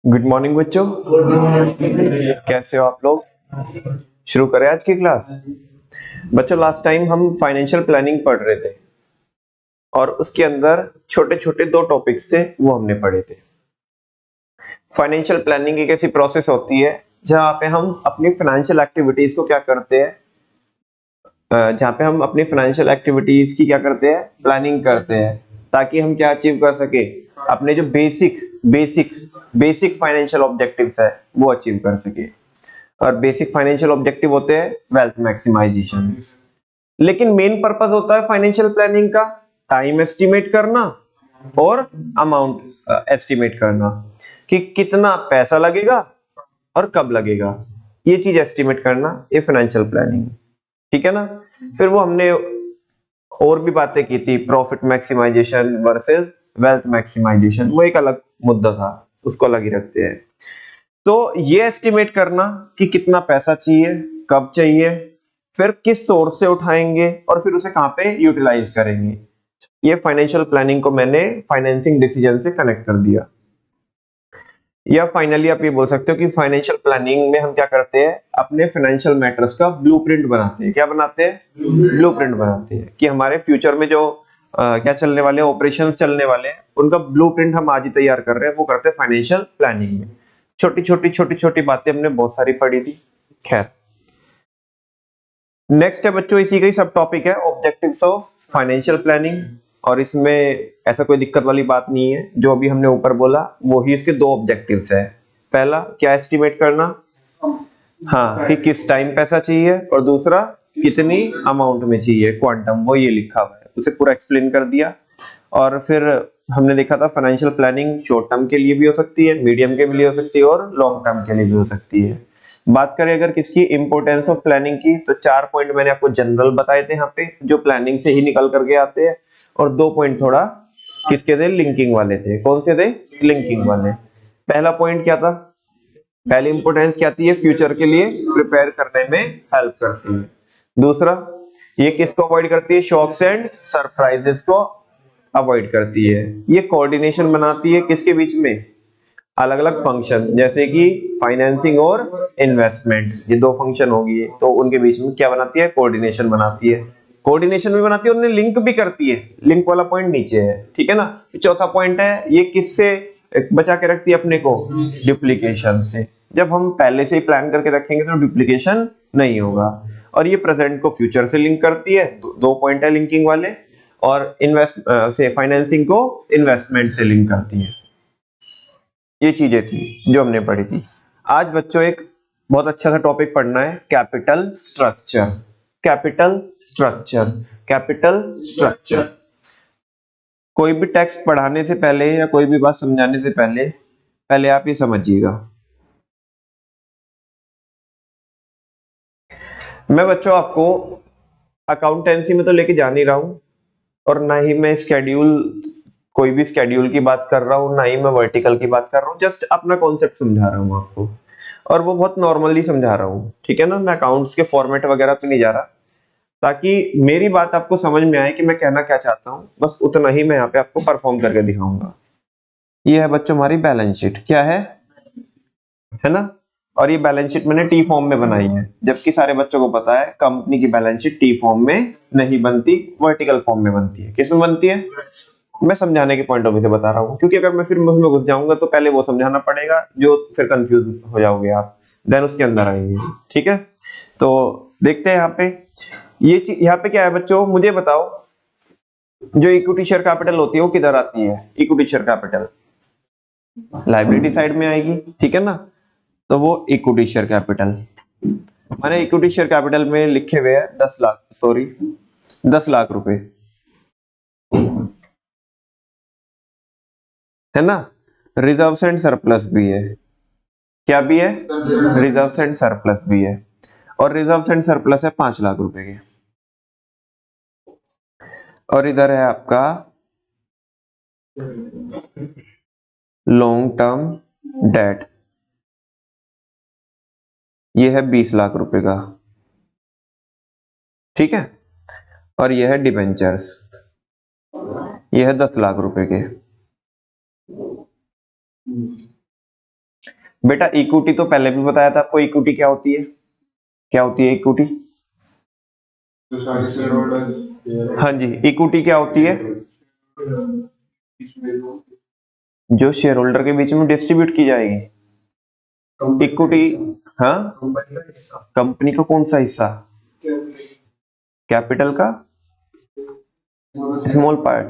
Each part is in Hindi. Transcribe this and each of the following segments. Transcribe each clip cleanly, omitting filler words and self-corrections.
गुड मॉर्निंग बच्चों। कैसे हो आप लोग? शुरू करें आज की क्लास। बच्चों, लास्ट टाइम हम फाइनेंशियल प्लानिंग पढ़ रहे थे और उसके अंदर छोटे छोटे दो टॉपिक्स थे, वो हमने पढ़े थे। फाइनेंशियल प्लानिंग एक ऐसी प्रोसेस होती है जहां पे हम अपनी फाइनेंशियल एक्टिविटीज को क्या करते हैं, जहां पे हम अपनी फाइनेंशियल एक्टिविटीज की क्या करते हैं, प्लानिंग करते हैं, ताकि हम क्या अचीव कर सके, अपने जो basic basic basic financial objectives है वो अचीव कर सके। और बेसिक फाइनेंशियल ऑब्जेक्टिव होते हैं वेल्थ मैक्सिमाइजेशन। लेकिन मेन पर्पस होता है फाइनेंशियल प्लानिंग का टाइम एस्टिमेट करना और अमाउंट एस्टिमेट करना, कि कितना पैसा लगेगा और कब लगेगा, ये चीज एस्टिमेट करना, ये फाइनेंशियल प्लानिंग। ठीक है ना। फिर वो हमने और भी बातें की थी, profit maximisation versus wealth maximisation, वो एक अलग मुद्दा था, उसको अलग ही रखते हैं। तो ये एस्टिमेट करना कि कितना पैसा चाहिए, कब चाहिए, फिर किस सोर्स से उठाएंगे और फिर उसे कहां पे यूटिलाइज करेंगे, ये फाइनेंशियल प्लानिंग को मैंने फाइनेंसिंग डिसीजन से कनेक्ट कर दिया। या फाइनली आप ये बोल सकते हो कि फाइनेंशियल प्लानिंग में हम क्या करते हैं, अपने फाइनेंशियल मैटर्स का ब्लूप्रिंट बनाते हैं। क्या बनाते हैं? ब्लूप्रिंट बनाते हैं, कि हमारे फ्यूचर में जो क्या चलने वाले ऑपरेशंस चलने वाले हैं, उनका ब्लूप्रिंट हम आज ही तैयार कर रहे हैं, वो करते हैं फाइनेंशियल प्लानिंग में। छोटी छोटी बातें हमने बहुत सारी पढ़ी थी। खैर, नेक्स्ट है बच्चों, इसी का ही सब टॉपिक है, ऑब्जेक्टिव्स ऑफ फाइनेंशियल प्लानिंग। और इसमें ऐसा कोई दिक्कत वाली बात नहीं है, जो अभी हमने ऊपर बोला वही इसके दो ऑब्जेक्टिव्स है। पहला क्या एस्टिमेट करना, हाँ, कि किस टाइम पैसा चाहिए, और दूसरा कितनी अमाउंट में चाहिए, क्वांटम, वो ये लिखा हुआ है, उसे पूरा एक्सप्लेन कर दिया। और फिर हमने देखा था फाइनेंशियल प्लानिंग शॉर्ट टर्म के लिए भी हो सकती है, मीडियम के लिए हो सकती है और लॉन्ग टर्म के लिए भी हो सकती है। बात करें अगर किसकी इंपॉर्टेंस ऑफ प्लानिंग की, तो 4 पॉइंट मैंने आपको जनरल बताए थे यहाँ पे, जो प्लानिंग से ही निकल करके आते हैं, और 2 पॉइंट थोड़ा किसके थे, लिंकिंग वाले थे। कौन से थे? लिंकिंग वाले। पहला पॉइंट क्या था, पहली इंपॉर्टेंस क्या आती है, फ्यूचर के लिए प्रिपेयर करने में हेल्प करती है। दूसरा, ये किसको अवॉइड करती है, शॉक्स एंड सरप्राइजेस को अवॉइड करती है। ये कोऑर्डिनेशन बनाती है किसके बीच में, अलग अलग फंक्शन, जैसे कि फाइनेंसिंग और इन्वेस्टमेंट, ये दो फंक्शन होगी, तो उनके बीच में क्या बनाती है, कोऑर्डिनेशन बनाती है। कोऑर्डिनेशन भी बनाती है और उन्हें लिंक भी करती है, लिंक वाला पॉइंट नीचे है। ठीक है ना। चौथा पॉइंट है, ये किससे बचा के रखती है अपने को, डुप्लीकेशन से। जब हम पहले से ही प्लान करके रखेंगे तो डुप्लीकेशन नहीं होगा। और ये प्रेजेंट को फ्यूचर से लिंक करती है, दो पॉइंट है लिंकिंग वाले। और इन्वेस्ट से फाइनेंसिंग को इन्वेस्टमेंट से लिंक करती है। ये चीजें थी जो हमने पढ़ी थी। आज बच्चों एक बहुत अच्छा सा टॉपिक पढ़ना है, capital structure. Capital structure, capital structure. कोई भी टेक्स्ट पढ़ाने से पहले या कोई भी बात समझाने से पहले पहले आप ये समझिएगा। मैं बच्चों आपको अकाउंटेंसी में तो लेके जा नहीं रहा हूं, और ना ही मैं स्केड्यूल, कोई भी स्केड्यूल की बात कर रहा हूं, ना ही मैं वर्टिकल की बात कर रहा हूं। जस्ट अपना कॉन्सेप्ट समझा रहा हूं आपको, और वो बहुत नॉर्मली समझा रहा हूं। ठीक है ना। मैं अकाउंट्स के फॉर्मेट वगैरह पे नहीं जा रहा, ताकि मेरी बात आपको समझ में आए कि मैं कहना क्या चाहता हूं, बस उतना ही मैं यहाँ पे आपको परफॉर्म करके दिखाऊंगा। ये है बच्चों हमारी बैलेंस शीट। क्या है ना। और ये बैलेंस शीट मैंने टी फॉर्म में बनाई है, जबकि सारे बच्चों को पता है कंपनी की बैलेंस शीट टी फॉर्म में नहीं बनती, वर्टिकल फॉर्म में बनती है। किस में बनती है, मैं समझाने के पॉइंट ऑफ व्यू से बता रहा हूँ, क्योंकि अगर मैं फिर उसमें घुस जाऊंगा तो पहले वो समझाना पड़ेगा, जो फिर कंफ्यूज हो जाओगे आप, देन उसके अंदर आएंगे। ठीक है। तो देखते हैं यहाँ पे, ये चीज यहाँ पे क्या है बच्चों, मुझे बताओ, जो इक्विटी शेयर कैपिटल होती है वो किधर आती है, equity share capital liability side में आएगी। ठीक है ना। तो वो इक्विटी शेयर कैपिटल, माने इक्विटी शेयर कैपिटल में लिखे हुए हैं 10 लाख, सॉरी 10 लाख रुपए, है ना। रिजर्व एंड सरप्लस भी है। क्या भी है, रिजर्व एंड सरप्लस भी है। और रिजर्व एंड सरप्लस है 5 लाख रुपए के। और इधर है आपका लॉन्ग टर्म डेट, ये है 20 लाख रुपए का। ठीक है। और ये है डिबेंचर्स, ये है 10 लाख रुपए के। बेटा इक्विटी तो पहले भी बताया था आपको, इक्विटी क्या होती है, क्या होती है इक्विटी? हाँ जी, इक्विटी क्या होती है? जो शेयर होल्डर के बीच में डिस्ट्रीब्यूट की जाएगी इक्विटी। हाँ, कंपनी का कौन सा हिस्सा? कैपिटल का small part.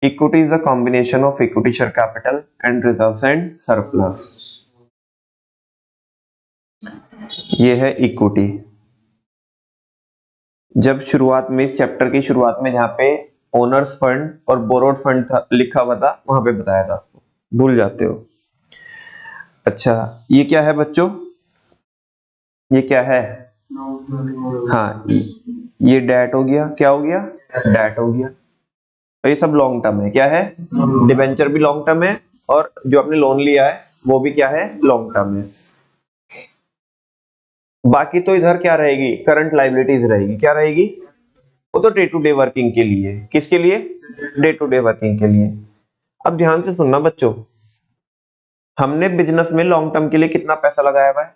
Equity is the combination of equity share capital and reserves and surplus. ये है इक्विटी। जब शुरुआत में, इस चैप्टर की शुरुआत में जहां पे ओनर्स फंड और बोरोड फंड था लिखा हुआ था, वहां पे बताया था, भूल जाते हो। अच्छा, ये क्या है बच्चों? ये क्या है? हाँ, ये डेट हो गया। क्या हो गया? डेट हो गया। तो ये सब लॉन्ग टर्म है। क्या है? डिबेंचर भी लॉन्ग टर्म है, और जो आपने लोन लिया है वो भी क्या है? लॉन्ग टर्म है। बाकी तो इधर क्या रहेगी? करंट लायबिलिटीज रहेगी। क्या रहेगी? वो तो डे टू डे वर्किंग के लिए। किसके लिए? डे टू डे वर्किंग के लिए। अब ध्यान से सुनना बच्चों, हमने बिजनेस में लॉन्ग टर्म के लिए कितना पैसा लगाया हुआ है?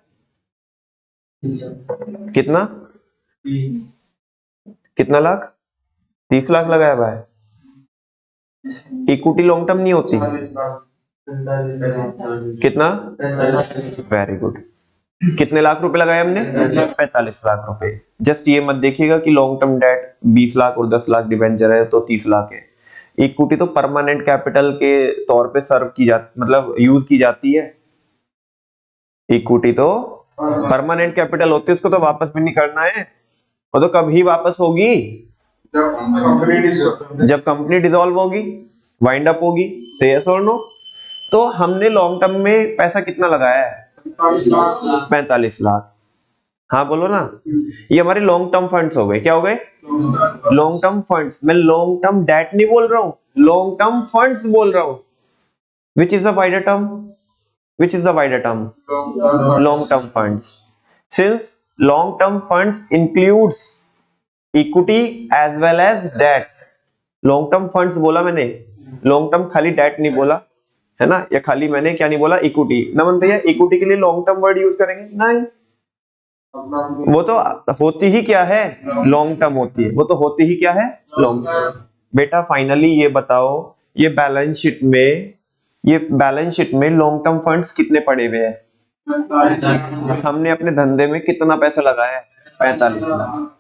कितना? कितना लाख? 30 लाख लगाया हुआ है। इक्विटी लॉन्ग टर्म नहीं होती। कितना? Very good. कितने लाख रुपए लगाए हमने? 45 लाख रुपए। जस्ट ये मत देखिएगा कि लॉन्ग टर्म डेट 20 लाख और 10 लाख डिबेंचर है तो 30 लाख है। इक्विटी तो परमानेंट कैपिटल के तौर पे सर्व की जाती, मतलब यूज की जाती है। इक्विटी तो परमानेंट कैपिटल होती है, उसको तो वापस भी नहीं करना है। वो तो कभी वापस होगी? जब कंपनी डिसॉल्व होगी, वाइंड अप होगी। से यस और नो? तो हमने लॉन्ग टर्म में पैसा कितना लगाया है? 45 लाख। हाँ बोलो ना। ये हमारे लॉन्ग टर्म फंड्स हो गए। क्या हो गए? Long term funds. मैं लॉन्ग टर्म डेट नहीं बोल रहा हूं, लॉन्ग टर्म फंड्स बोल रहा हूं। Which is the wider term? Which is the wider term? Long term funds. Since long term funds includes equity as well as debt. Long term funds बोला मैंने, लॉन्ग टर्म खाली डेट नहीं बोला है ना, या खाली मैंने क्या नहीं बोला? इक्विटी। नमन भैया इक्विटी के लिए लॉन्ग टर्म वर्ड यूज करेंगे? नहीं, वो तो होती ही क्या है? लॉन्ग टर्म होती है। वो तो होती ही क्या है? Long term. बेटा फाइनली ये बताओ, ये बैलेंस शीट में, ये बैलेंस शीट में लॉन्ग टर्म फंड्स कितने पड़े हुए हैं? हमने अपने धंधे में कितना पैसा लगाया है? 45 लाख।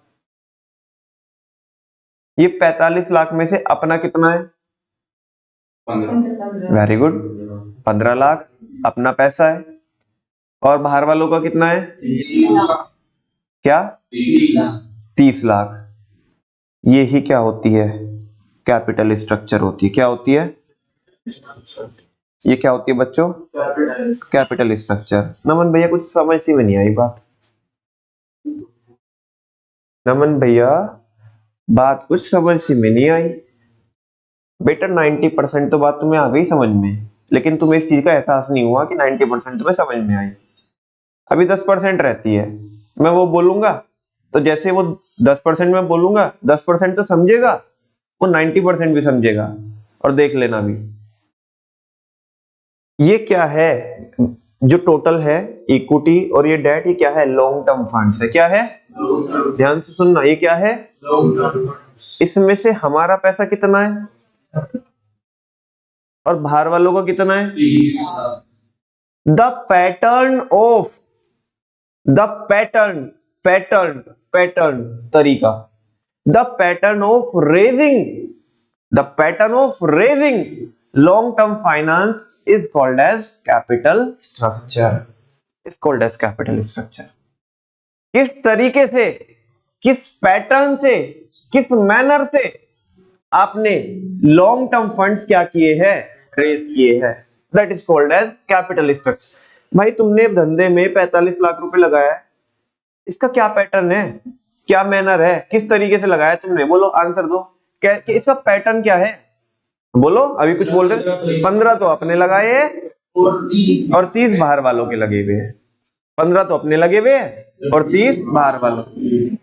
ये 45 लाख में से अपना कितना है? वेरी गुड, 15 लाख अपना पैसा है। और बाहर वालों का कितना है? क्या? 30 लाख। ये ही क्या होती है? कैपिटल स्ट्रक्चर होती है। क्या होती है? ये क्या होती है बच्चों? Capital structure. नमन भैया कुछ समझ सी में नहीं आई बात। नमन भैया बात कुछ समझ सी में नहीं आई। बेटा 90% तो बात तुम्हें आ गई समझ में, लेकिन तुम्हें इस चीज का एहसास नहीं हुआ कि 90% तुम्हें समझ में आई। अभी 10% रहती है। मैं वो बोलूंगा तो जैसे वो 10% में बोलूंगा, 10% तो समझेगा, वो 90% भी समझेगा। और देख लेना भी, ये क्या है जो टोटल है इक्विटी और ये डेट, ये क्या है? लॉन्ग टर्म फंड्स है। क्या है? ध्यान से सुनना, ये क्या है? इसमें से हमारा पैसा कितना है और बाहर वालों का कितना है? The pattern of, the pattern, pattern, pattern तरीका, the pattern of raising, the pattern of raising long term finance is called as capital structure, is called as capital structure। किस तरीके से, किस पैटर्न से, किस मैनर से आपने लॉन्ग टर्म फंड्स क्या किए हैं? रेज किए हैं। That is called as capital structure. भाई तुमने धंधे में 45 लाख रुपए लगाया है, इसका क्या पैटर्न है, क्या मैनर है, किस तरीके से लगाया तुमने? बोलो, आंसर दो। कि इसका पैटर्न क्या है? बोलो, अभी कुछ बोल रहे? 15 तो अपने लगाए और 30 बाहर वालों के लगे हुए हैं। 15 तो अपने लगे हुए हैं और 30 बाहर वालों।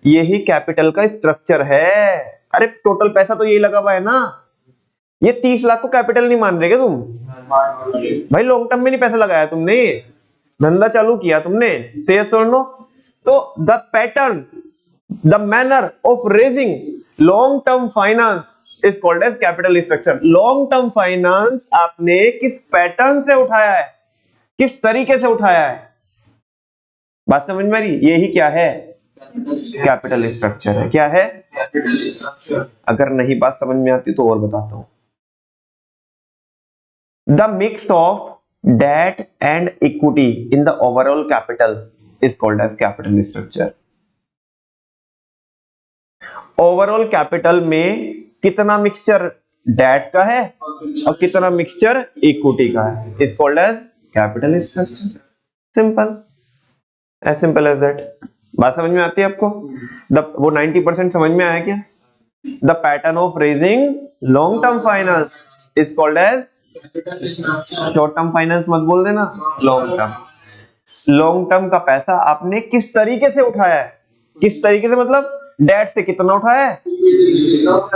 यही कैपिटल का स्ट्रक्चर है। अरे टोटल पैसा तो यही लगा हुआ है ना। ये 30 लाख को कैपिटल नहीं मान रहे क्या तुम? भाई लॉन्ग टर्म में नहीं पैसा लगाया तुमने, धंधा चालू किया तुमने, से यस और नो? तो the pattern, the manner of raising long term finance is called as capital structure. Long term finance आपने किस पैटर्न से उठाया है, किस तरीके से उठाया है, बात समझ में आ रही? यही क्या है? कैपिटल स्ट्रक्चर है। क्या है? अगर नहीं बात समझ में आती तो और बताता हूं। The mix of debt and equity in the overall capital is called as capital structure. Overall capital में कितना मिक्सचर डेट का है और कितना मिक्सचर इक्विटी का है is called as capital structure. Simple, as simple as that. बात समझ में आती है आपको? वो 90% समझ में आया क्या? The pattern of raising long term finance is called as, short term finance मत बोल देना, लॉन्ग टर्म। लॉन्ग टर्म का पैसा आपने किस तरीके से उठाया है? किस तरीके से मतलब डेट से कितना उठाया है?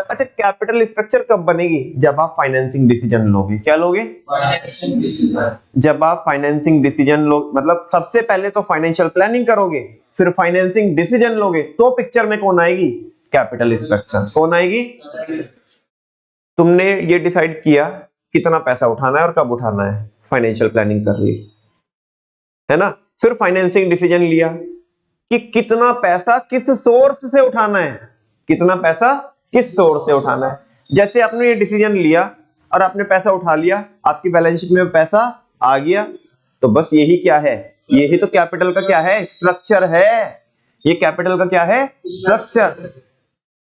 अच्छा, कैपिटल स्ट्रक्चर कब बनेगी? जब आप फाइनेंसिंग डिसीजन लोगे। क्या लोगे? जब आप फाइनेंसिंग डिसीजन लो, मतलब सबसे पहले तो फाइनेंशियल प्लानिंग करोगे, फिर फाइनेंसिंग डिसीजन लोगे, तो पिक्चर में कौन आएगी? Capital structure. कौन आएगी? तुमने ये डिसाइड किया कितना पैसा उठाना है और कब उठाना है, फाइनेंशियल प्लानिंग कर ली, है ना? फिर फाइनेंसिंग डिसीजन लिया कि कितना पैसा किस सोर्स से उठाना है, कितना पैसा किस सोर्स से उठाना है। जैसे आपने ये डिसीजन लिया और आपने पैसा उठा लिया, आपकी बैलेंस शीट में पैसा आ गया, तो बस यही क्या है? यही तो कैपिटल का क्या है? स्ट्रक्चर है। ये कैपिटल का क्या है? स्ट्रक्चर,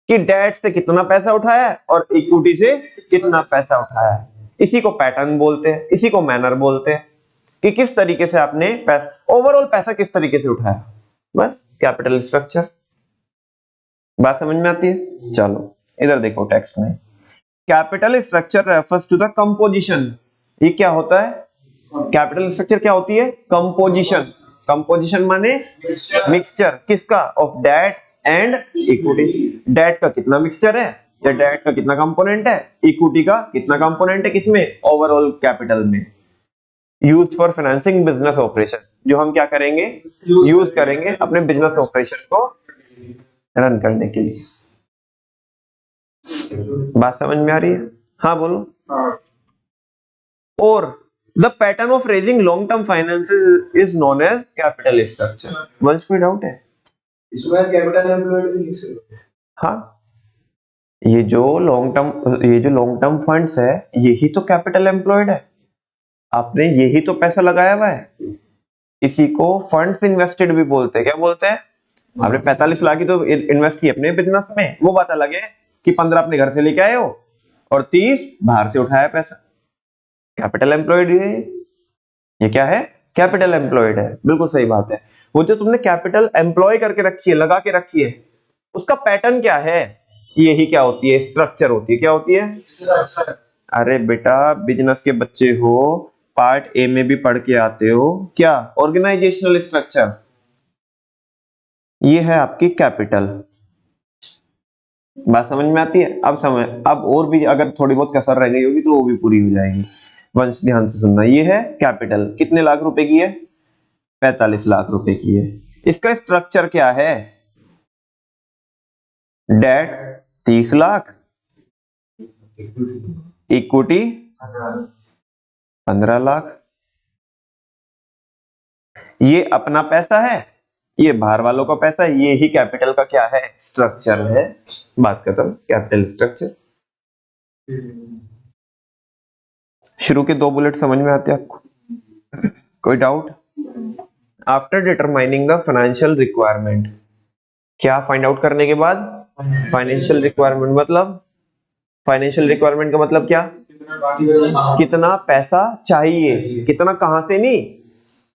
कि डेट से कितना पैसा उठाया है और इक्विटी से कितना पैसा उठाया है। इसी को पैटर्न बोलते हैं, इसी को मैनर बोलते हैं, कि किस तरीके से आपने पैसा, ओवरऑल पैसा किस तरीके से उठाया। बस कैपिटल स्ट्रक्चर। बात समझ में आती है? चलो इधर देखो टेक्स्ट में, capital structure refers to the composition. ये क्या होता है? कैपिटल स्ट्रक्चर क्या होती है? कंपोजिशन। कंपोजिशन माने मिक्सचर, किसका? Of debt and equity. Debt का कितना मिक्सचर है, या डेट का कितना कंपोनेंट है, इक्विटी का कितना कंपोनेंट है, किसमें? ओवरऑल कैपिटल में। Used for financing business operation, जो हम क्या करेंगे? यूज करेंगे अपने बिजनेस ऑपरेशन को रन करने के लिए। बात समझ में आ रही है? हाँ बोलो। और the pattern of raising long term finance is known as capital structure. वंश कोई डाउट है इसमें? कैपिटल एम्प्लॉयड भी लिख सकते हैं। हाँ, ये जो लॉन्ग टर्म फंड्स है, यही तो कैपिटल एम्प्लॉयड है। आपने यही तो पैसा लगाया हुआ है, इसी को फंड्स इन्वेस्टेड भी बोलते हैं। क्या बोलते हैं? आपने 45 लाख की तो इन्वेस्ट की अपने बिजनेस में, वो बात अलग है कि 15 अपने घर से लेके आए हो और 30 बाहर से उठाया पैसा। कैपिटल एम्प्लॉयड है ये। क्या है? कैपिटल एम्प्लॉयड है। बिल्कुल सही बात है। वो जो तुमने कैपिटल एम्प्लॉय करके रखी है, लगा के रखी है, उसका पैटर्न क्या है? यही क्या होती है? स्ट्रक्चर होती है। क्या होती है? अरे बेटा, बिजनेस के बच्चे हो, पार्ट ए में भी पढ़ के आते हो। क्या? Organisational structure. ये है आपकी कैपिटल। बात समझ में आती है? अब और भी अगर थोड़ी बहुत कसर रह गई होगी तो वो भी पूरी हो जाएगी। वंश ध्यान से सुनना। ये है कैपिटल, कितने लाख रुपए की है? 45 लाख रुपए की है। इसका स्ट्रक्चर क्या है? Debt 30 lakh, equity 15 lakh. ये अपना पैसा है, ये बाहर वालों का पैसा है। ये ही कैपिटल का क्या है? स्ट्रक्चर है। बात खत्म। Capital structure. शुरू के 2 बुलेट समझ में आते हैं आपको? कोई doubt? After determining the financial requirement, क्या फाइंड आउट करने के बाद? फाइनेंशियल रिक्वायरमेंट मतलब, फाइनेंशियल रिक्वायरमेंट का मतलब क्या? कितना पैसा चाहिए। कितना कहां से नहीं,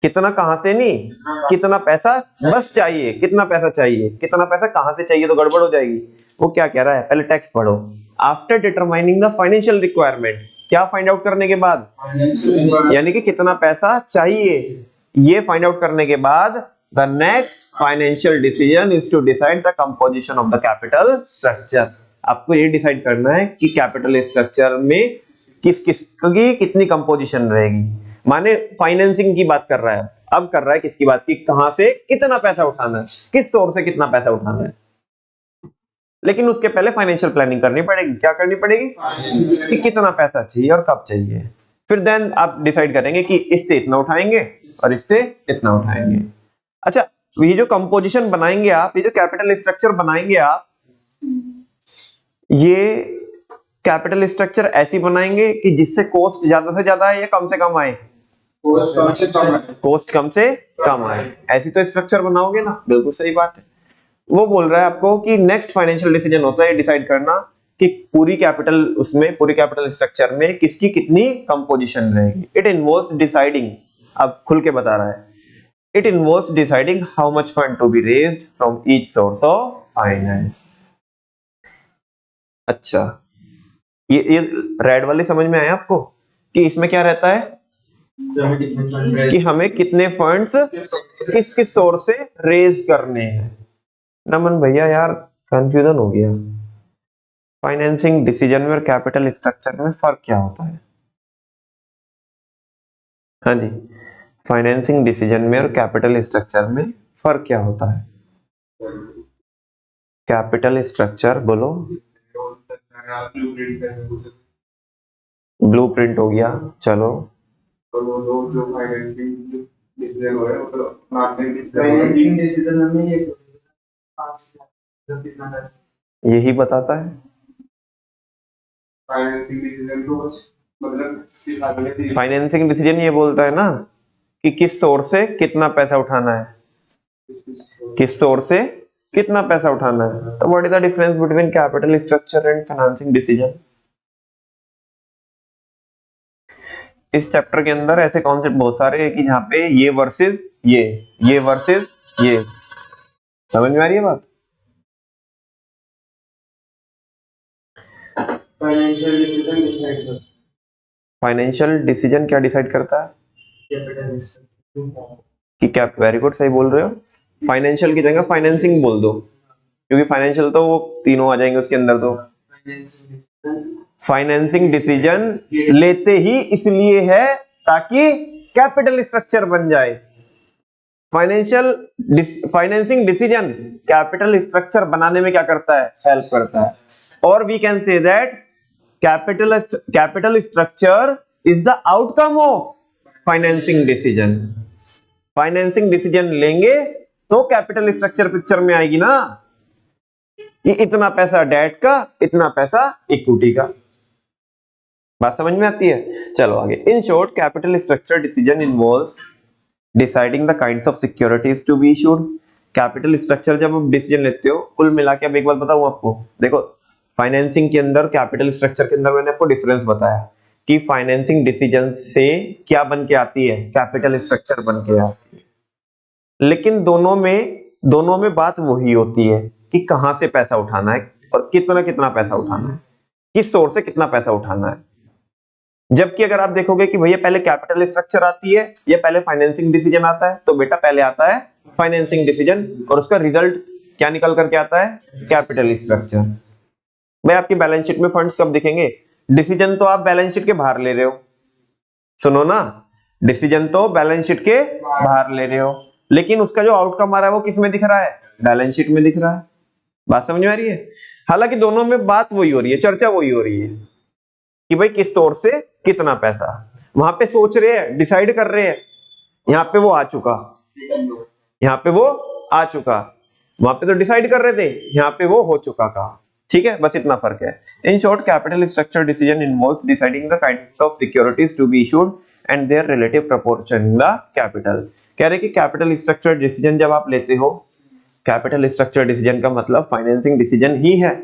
कितना कहां से नहीं, कितना पैसा बस चाहिए। कितना पैसा चाहिए, कितना पैसा कहां से चाहिए तो गड़बड़ हो जाएगी। वो क्या कह रहा है? पहले टेक्स्ट पढ़ो। After determining the financial requirement, क्या फाइंड आउट करने के बाद? यानी कि कितना पैसा चाहिए, ये फाइंड आउट करने के बाद the next financial decision is to decide the composition of the capital structure. आपको ये डिसाइड करना है कि कैपिटल स्ट्रक्चर में किस किस की कितनी कंपोजिशन रहेगी। माने फाइनेंसिंग की बात कर रहा है, अब कर रहा है किसकी बात की, कहां से कितना पैसा उठाना है, किस सोर्स से कितना पैसा उठाना है। लेकिन उसके पहले फाइनेंशियल प्लानिंग करनी पड़ेगी। क्या करनी पड़ेगी? कि कितना पैसा चाहिए और कब चाहिए। फिर देन आप डिसाइड करेंगे कि इससे इतना उठाएंगे और इससे इतना उठाएंगे। अच्छा, ये जो कंपोजिशन बनाएंगे आप, ये जो कैपिटल स्ट्रक्चर बनाएंगे आप, ये कैपिटल स्ट्रक्चर ऐसी बनाएंगे कि जिससे कॉस्ट ज्यादा से ज्यादा आए या कम से कम आए? कॉस्ट कम से कम आए, ऐसी तो स्ट्रक्चर बनाओगे ना। बिल्कुल सही बात है। वो बोल रहा है आपको कि नेक्स्ट फाइनेंशियल डिसीजन होता है डिसाइड करना कि पूरी कैपिटल स्ट्रक्चर में किसकी कितनी कंपोजिशन रहेगी। इट इन्वॉल्व्स डिसाइडिंग, अब खुल के बता रहा है, it involves deciding how much fund to be raised from each source of finance. अच्छा, ये रेड वाले समझ में आया आपको कि इसमें क्या रहता है कि हमें कितने फंड्स किस किस सोर्स से रेज करने हैं। नमन भैया यार कंफ्यूजन हो गया, फाइनेंसिंग डिसीजन में और कैपिटल स्ट्रक्चर में फर्क क्या होता है? हाँ जी, फाइनेंसिंग डिसीजन में और कैपिटल स्ट्रक्चर में फर्क क्या होता है? कैपिटल स्ट्रक्चर बोलो, ब्लूप्रिंट हो गया, चलो और वो दो जो फाइनेंसिंग डिसीजन हो रहे हैं, मतलब फाइनेंसिंग डिसीजन में ये यही बताता है। फाइनेंसिंग डिसीजन तो बस मतलब फाइनेंसिंग डिसीजन ये बोलता है ना कि किस सोर्स से कितना पैसा उठाना है, किस सोर्स से कितना पैसा उठाना है। तो what is the difference between capital structure and financing decision? इस चैप्टर के अंदर ऐसे कॉन्सेप्ट बहुत सारे हैं कि जहां पे ये वर्सेस ये वर्सेस ये, समझ में आ रही है बात? फाइनेंशियल डिसीजन डिसाइड करता है, फाइनेंशियल डिसीजन क्या डिसाइड करता है कैपिटल स्ट्रक्चर कि क्या, वेरी गुड, सही बोल रहे हो। फाइनेंशियल की जगह फाइनेंसिंग बोल दो, क्योंकि फाइनेंशियल तो वो तीनों आ जाएंगे उसके अंदर। तो फाइनेंसिंग डिसीजन लेते ही इसलिए है ताकि कैपिटल स्ट्रक्चर बन जाए। फाइनेंसिंग डिसीजन कैपिटल स्ट्रक्चर बनाने में क्या करता है? हेल्प करता है। और we can say that capital structure is the outcome of financing decision. Financing decision लेंगे तो कैपिटल स्ट्रक्चर पिक्चर में आएगी ना, कि इतना पैसा डेट का, इतना पैसा इक्विटी का। बात समझ में आती है? चलो आगे। In short, capital structure decision involves deciding the kinds of securities to be issued. Capital structure जब आप डिसीजन लेते हो, कुल मिला के अब एक बात बताऊं आपको, देखो फाइनेंसिंग के अंदर, कैपिटल स्ट्रक्चर के अंदर मैंने आपको डिफरेंस बताया कि फाइनेंसिंग डिसीजन से क्या बन के आती है? कैपिटल स्ट्रक्चर बन के आती है। लेकिन दोनों में बात वही होती है कि कहां से पैसा उठाना है और कितना कितना पैसा उठाना है, किस सोर्स से कितना पैसा उठाना है। जबकि अगर आप देखोगे कि भैया पहले कैपिटल स्ट्रक्चर आती है या पहले फाइनेंसिंग डिसीजन आता है, तो बेटा पहले आता है फाइनेंसिंग डिसीजन और उसका रिजल्ट क्या निकल करके आता है? Capital structure. भाई आपकी बैलेंस शीट में फंड्स कब दिखेंगे? डिसीजन तो आप बैलेंस शीट के बाहर ले रहे हो, सुनो ना, डिसीजन तो बैलेंस शीट के बाहर ले रहे हो, लेकिन उसका जो आउटकम आ रहा है वो किस में दिख रहा है? बैलेंस शीट में दिख रहा है। बात समझ में आ रही है? हालांकि दोनों में बात वही हो रही है, चर्चा वही हो रही है कि भाई किस सोर्स से कितना पैसा। वहां पे सोच रहे हैं, डिसाइड कर रहे हैं, यहाँ पे वो आ चुका, यहाँ पे वो आ चुका, वहां पे तो डिसाइड कर रहे थे, यहाँ पे वो हो चुका का। ठीक है, बस इतना फर्क है। In short, capital structure decision involves deciding the kinds of securities to be issued and their relative proportion in the capital. कह रहे कि कैपिटल स्ट्रक्चर डिसीजन जब आप लेते हो, कैपिटल स्ट्रक्चर डिसीजन का मतलब फाइनेंसिंग डिसीजन ही है।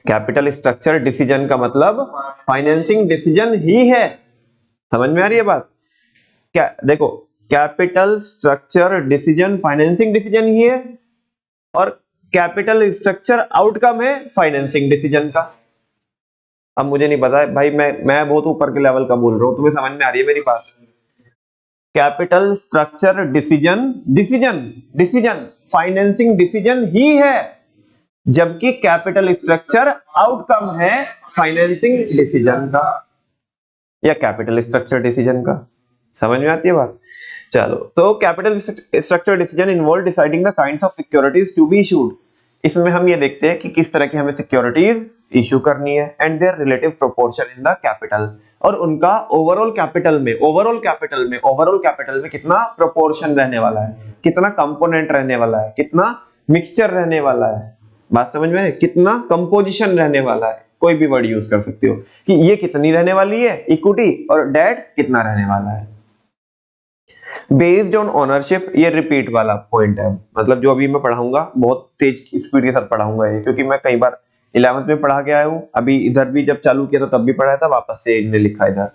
कैपिटल स्ट्रक्चर डिसीजन का मतलब फाइनेंसिंग डिसीजन ही है। समझ में आ रही है बात? क्या देखो, capital structure decision financing decision ही है और कैपिटल स्ट्रक्चर आउटकम है फाइनेंसिंग डिसीजन का। अब मुझे नहीं पता है भाई, मैं बहुत ऊपर के लेवल का बोल रहा हूं, तुम्हें समझ में आ रही है मेरी बात? Capital structure decision financing decision ही है। जबकि कैपिटल स्ट्रक्चर आउटकम है फाइनेंसिंग डिसीजन का या कैपिटल स्ट्रक्चर डिसीजन का। समझ में आती है बात? चलो, तो capital structure decision involve deciding the kinds of securities to be issued. इसमें हम ये देखते हैं कि किस तरह की हमें सिक्योरिटीज इशू करनी है and their relative proportion in the capital, और उनका ओवरऑल कैपिटल में कितना प्रोपोर्शन रहने वाला है, कितना कंपोनेंट रहने वाला है, कितना मिक्सचर रहने वाला है। बात समझ में? कितना कंपोजिशन रहने वाला है, कोई भी वर्ड यूज कर सकते हो कि ये कितनी रहने वाली है इक्विटी, और डेट कितना रहने वाला है। बेस्ड ऑन ओनरशिप, ये रिपीट वाला पॉइंट है, मतलब जो अभी मैं पढ़ाऊंगा बहुत तेज स्पीड के साथ पढ़ाऊंगा ये, क्योंकि मैं कई बार 11th में पढ़ा के आया हूं, अभी इधर भी जब चालू किया था तब भी पढ़ाया था, वापस से इन्हें लिखा इधर।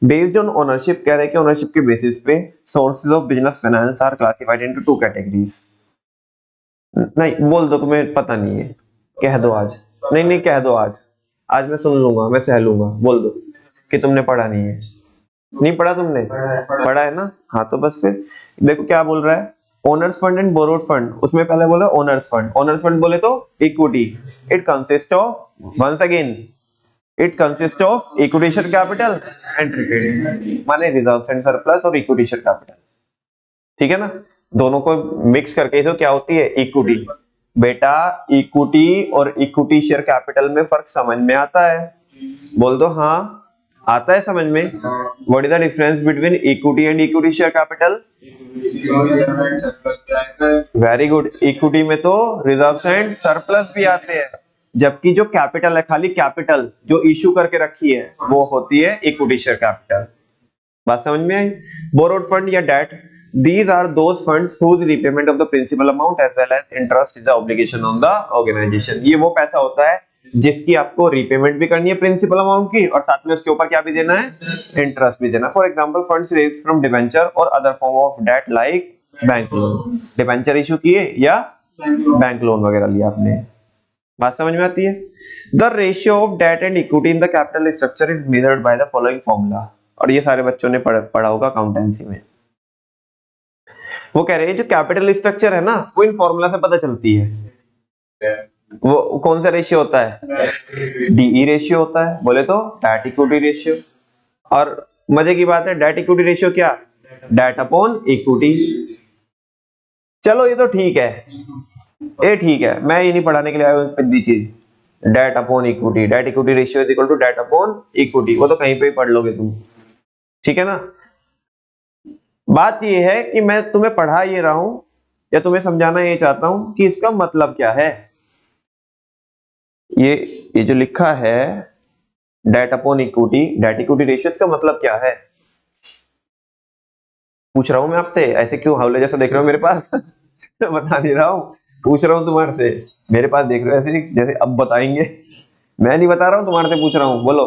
बेस्ड ऑन ओनरशिप कह रहे हैं कि ओनरशिप के बेसिस पे sources of business finance are classified into 2 categories. नहीं बोल दो, तुम्हें पता नहीं है, कह दो आज। नहीं कह दो आज मैं सुन लूंगा, मैं सह लूंगा। बोल दो कि तुमने पढ़ा नहीं है। नहीं पढ़ा तुमने? पढ़ा है ना? हाँ, तो बस फिर देखो क्या बोल रहा है, owners fund and borrowed fund. उसमें पहले बोला ओनर्स फंड बोले तो equity, it consist of, once again it consist of equity share capital and retain, माने रिजर्व्स एंड सरप्लस और इक्विटी शेयर कैपिटल। ठीक है ना? दोनों को मिक्स करके तो क्या होती है इक्विटी। बेटा इक्विटी और इक्विटी शेयर कैपिटल में फर्क समझ में आता है? बोल दो हाँ, आता है समझ में। What is the difference between equity and equity share capital? Very good. Equity में तो रिजर्व्स एंड सरप्लस भी आते हैं, जबकि जो कैपिटल है, खाली कैपिटल जो इश्यू करके रखी है, वो होती है इक्विटी शेयर कैपिटल। बात समझ में आई? बोरोड फंड या date, these are those funds whose repayment of the principal amount as well as interest is the obligation on the organization। ये वो पैसा होता है जिसकी आपको रीपेमेंट भी करनी है प्रिंसिपल अमाउंट की, और साथ में उसके ऊपर क्या भी देना है, इंटरेस्ट भी देना। For example funds raised from debenture और other form of debt like bank loan. Debenture issue किए या बैंक लोन वगैरह लिया आपने। बात समझ में आती है? The ratio of debt and equity in the capital structure is measured by the following formula, और ये सारे बच्चों ने पढ़ा होगा अकाउंटेंसी में। वो कह रहे हैं जो कैपिटल स्ट्रक्चर है ना, वो इन फॉर्मूला से पता चलती है। वो कौन सा रेशियो होता है? डीई रेशियो होता है, बोले तो डेट इक्विटी रेशियो। और मजे की बात है, डेट इक्विटी रेशियो क्या? Debt upon equity. चलो ये तो ठीक है, ये ठीक है, मैं ये नहीं पढ़ाने के लिए आया हूं पिद्दी चीज। Debt upon equity, debt equity ratio is equal to debt upon equity, वो तो कहीं पे ही पढ़ लोगे तुम। ठीक है ना? बात ये है कि मैं तुम्हें पढ़ा ये रहा हूं या तुम्हें समझाना ये चाहता हूं कि इसका मतलब क्या है। ये जो लिखा है debt upon equity, debt equity ratio, इसका मतलब क्या है पूछ रहा हूं मैं आपसे। ऐसे क्यों हवले जैसा देख रहे हो मेरे पास? बता नहीं रहा हूं, पूछ रहा हूं तुम्हारे से। मेरे पास देख रहे हो ऐसे जैसे अब बताएंगे। मैं नहीं बता रहा हूं, तुम्हारे से पूछ रहा हूं, बोलो।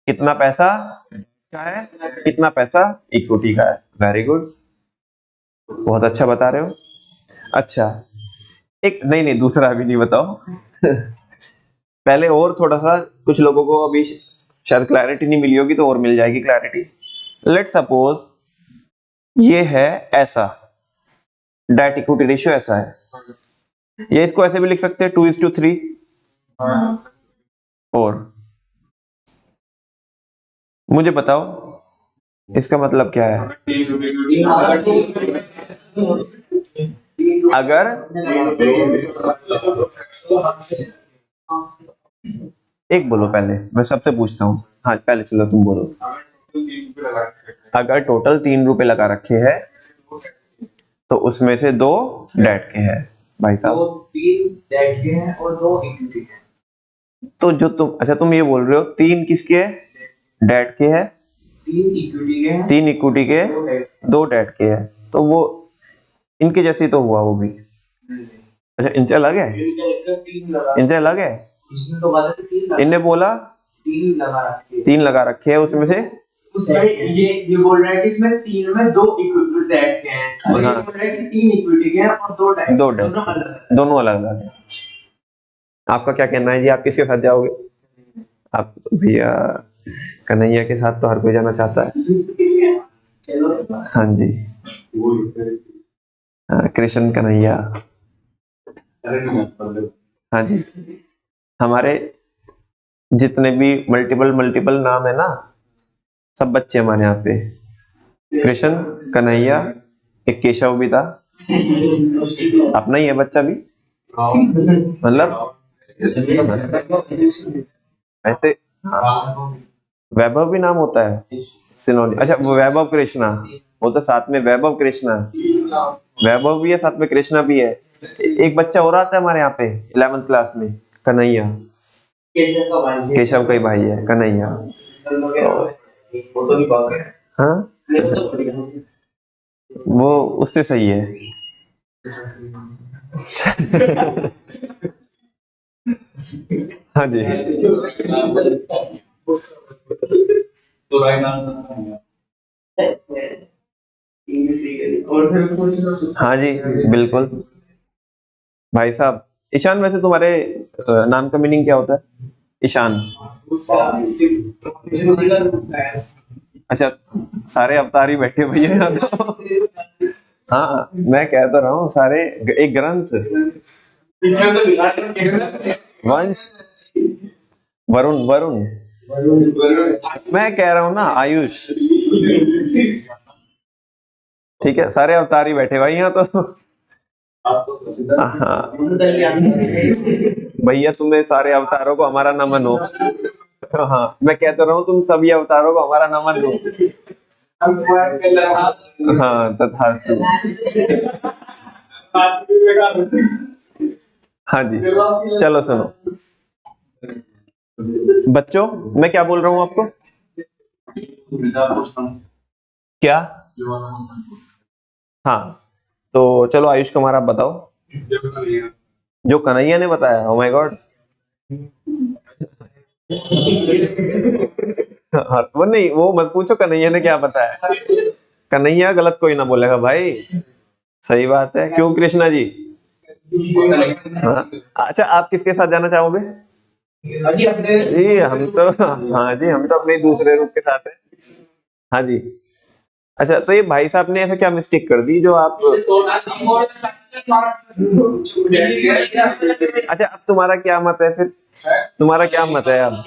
कितना पैसा का है, कितना पैसा इक्विटी का है। वेरी गुड, बहुत अच्छा बता रहे हो। अच्छा, एक नहीं दूसरा अभी नहीं बताओ। पहले और थोड़ा सा, कुछ लोगों को अभी शायद क्लैरिटी नहीं मिली होगी, तो और मिल जाएगी क्लैरिटी। लेट सपोज ये है ऐसा, डेट इक्विटी रेशियो ऐसा है, ये इसको ऐसे भी लिख सकते हैं 2:3। और मुझे बताओ इसका मतलब क्या है? अगर एक बोलो पहले, मैं सबसे पूछता हूँ। हाँ पहले चलो तुम बोलो। अगर टोटल 3 रुपए लगा रखे हैं तो उसमें से 2 डेट के हैं भाई साहब। 3 डेट के हैं और 2 इक्विटी के। तो जो तुम ये बोल रहे हो 3 किसके है? डेट के है। 3 इक्विटी के हैं, 3 इक्विटी के, 2 डेट के है, तो वो इनके जैसे तो हुआ वो भी। अच्छा इनसे अलग है? इनसे अलग है? इसने तो बात है 3 इनने बोला 3 लगा रखे हैं, उसमें से उसमें ये बोल रहा है कि इसमें 3 में 2 इक्विटी डेट के हैं, और ये बोल रहा है कि 3 इक्विटी के हैं और 2 डेट, दोनों अलग अलग है। आपका क्या कहना है जी, आप किसके साथ जाओगे? आप तो भैया कन्हैया के साथ तो हर कोई जाना चाहता है। हाँ जी, कृष्ण कन्हैया। हाँ जी, हमारे जितने भी मल्टीपल नाम है ना, सब बच्चे हमारे यहाँ पे कृष्ण कन्हैया, एक केशव भी था, अपना ही है बच्चा भी, मतलब ऐसे। हाँ, वैभव भी नाम होता है सिनोनिम। अच्छा, वो वैभव कृष्णा, वो तो साथ में वैभव कृष्णा, वैभव भी है साथ में कृष्णा भी है। एक बच्चा और आता है हमारे यहाँ पे 11th क्लास में, कन्हैया, केशव का ही भाई है कन्हैया। हाँ, वो उससे सही है। हाँ जी, हाँ जी, बिल्कुल। भाई साहब, ईशान, वैसे तुम्हारे नाम का मीनिंग क्या होता है? ईशान। अच्छा, सारे अवतार ही बैठे भैया यहाँ तो। हाँ, मैं कह तो रहा हूँ सारे एक ग्रंथ, वंश, वरुण वरुण, मैं कह रहा हूँ ना आयुष। ठीक है, सारे अवतार ही बैठे भाई यहाँ तो। हाँ भैया, तुम्हें सारे अवतारों को हमारा नमन हो। हाँ, मैं कह तो रहा हूँ तुम सभी अवतारों को हमारा नमन हो। हाँ, तथास्तु। हाँ जी, चलो सुनो बच्चों, मैं क्या बोल रहा हूँ आपको? क्या? हाँ, तो चलो आयुष कुमार आप बताओ। जो कन्हैया ने बताया, ओ माय गॉड। हाँ, वो नहीं, वो मत पूछो कन्हैया ने क्या बताया। कन्हैया गलत कोई ना बोलेगा भाई, सही बात है। क्यों कृष्णा जी? हाँ, अच्छा, आप किसके साथ जाना चाहोगे? जी हम तो, हाँ जी, हम तो अपने दूसरे रूप के साथ है। हाँ जी। अच्छा, तो ये भाई साहब ने ऐसा क्या मिस्टेक कर दी जो आप, अच्छा अब तुम्हारा क्या मत है फिर? तुम्हारा क्या मत है अब?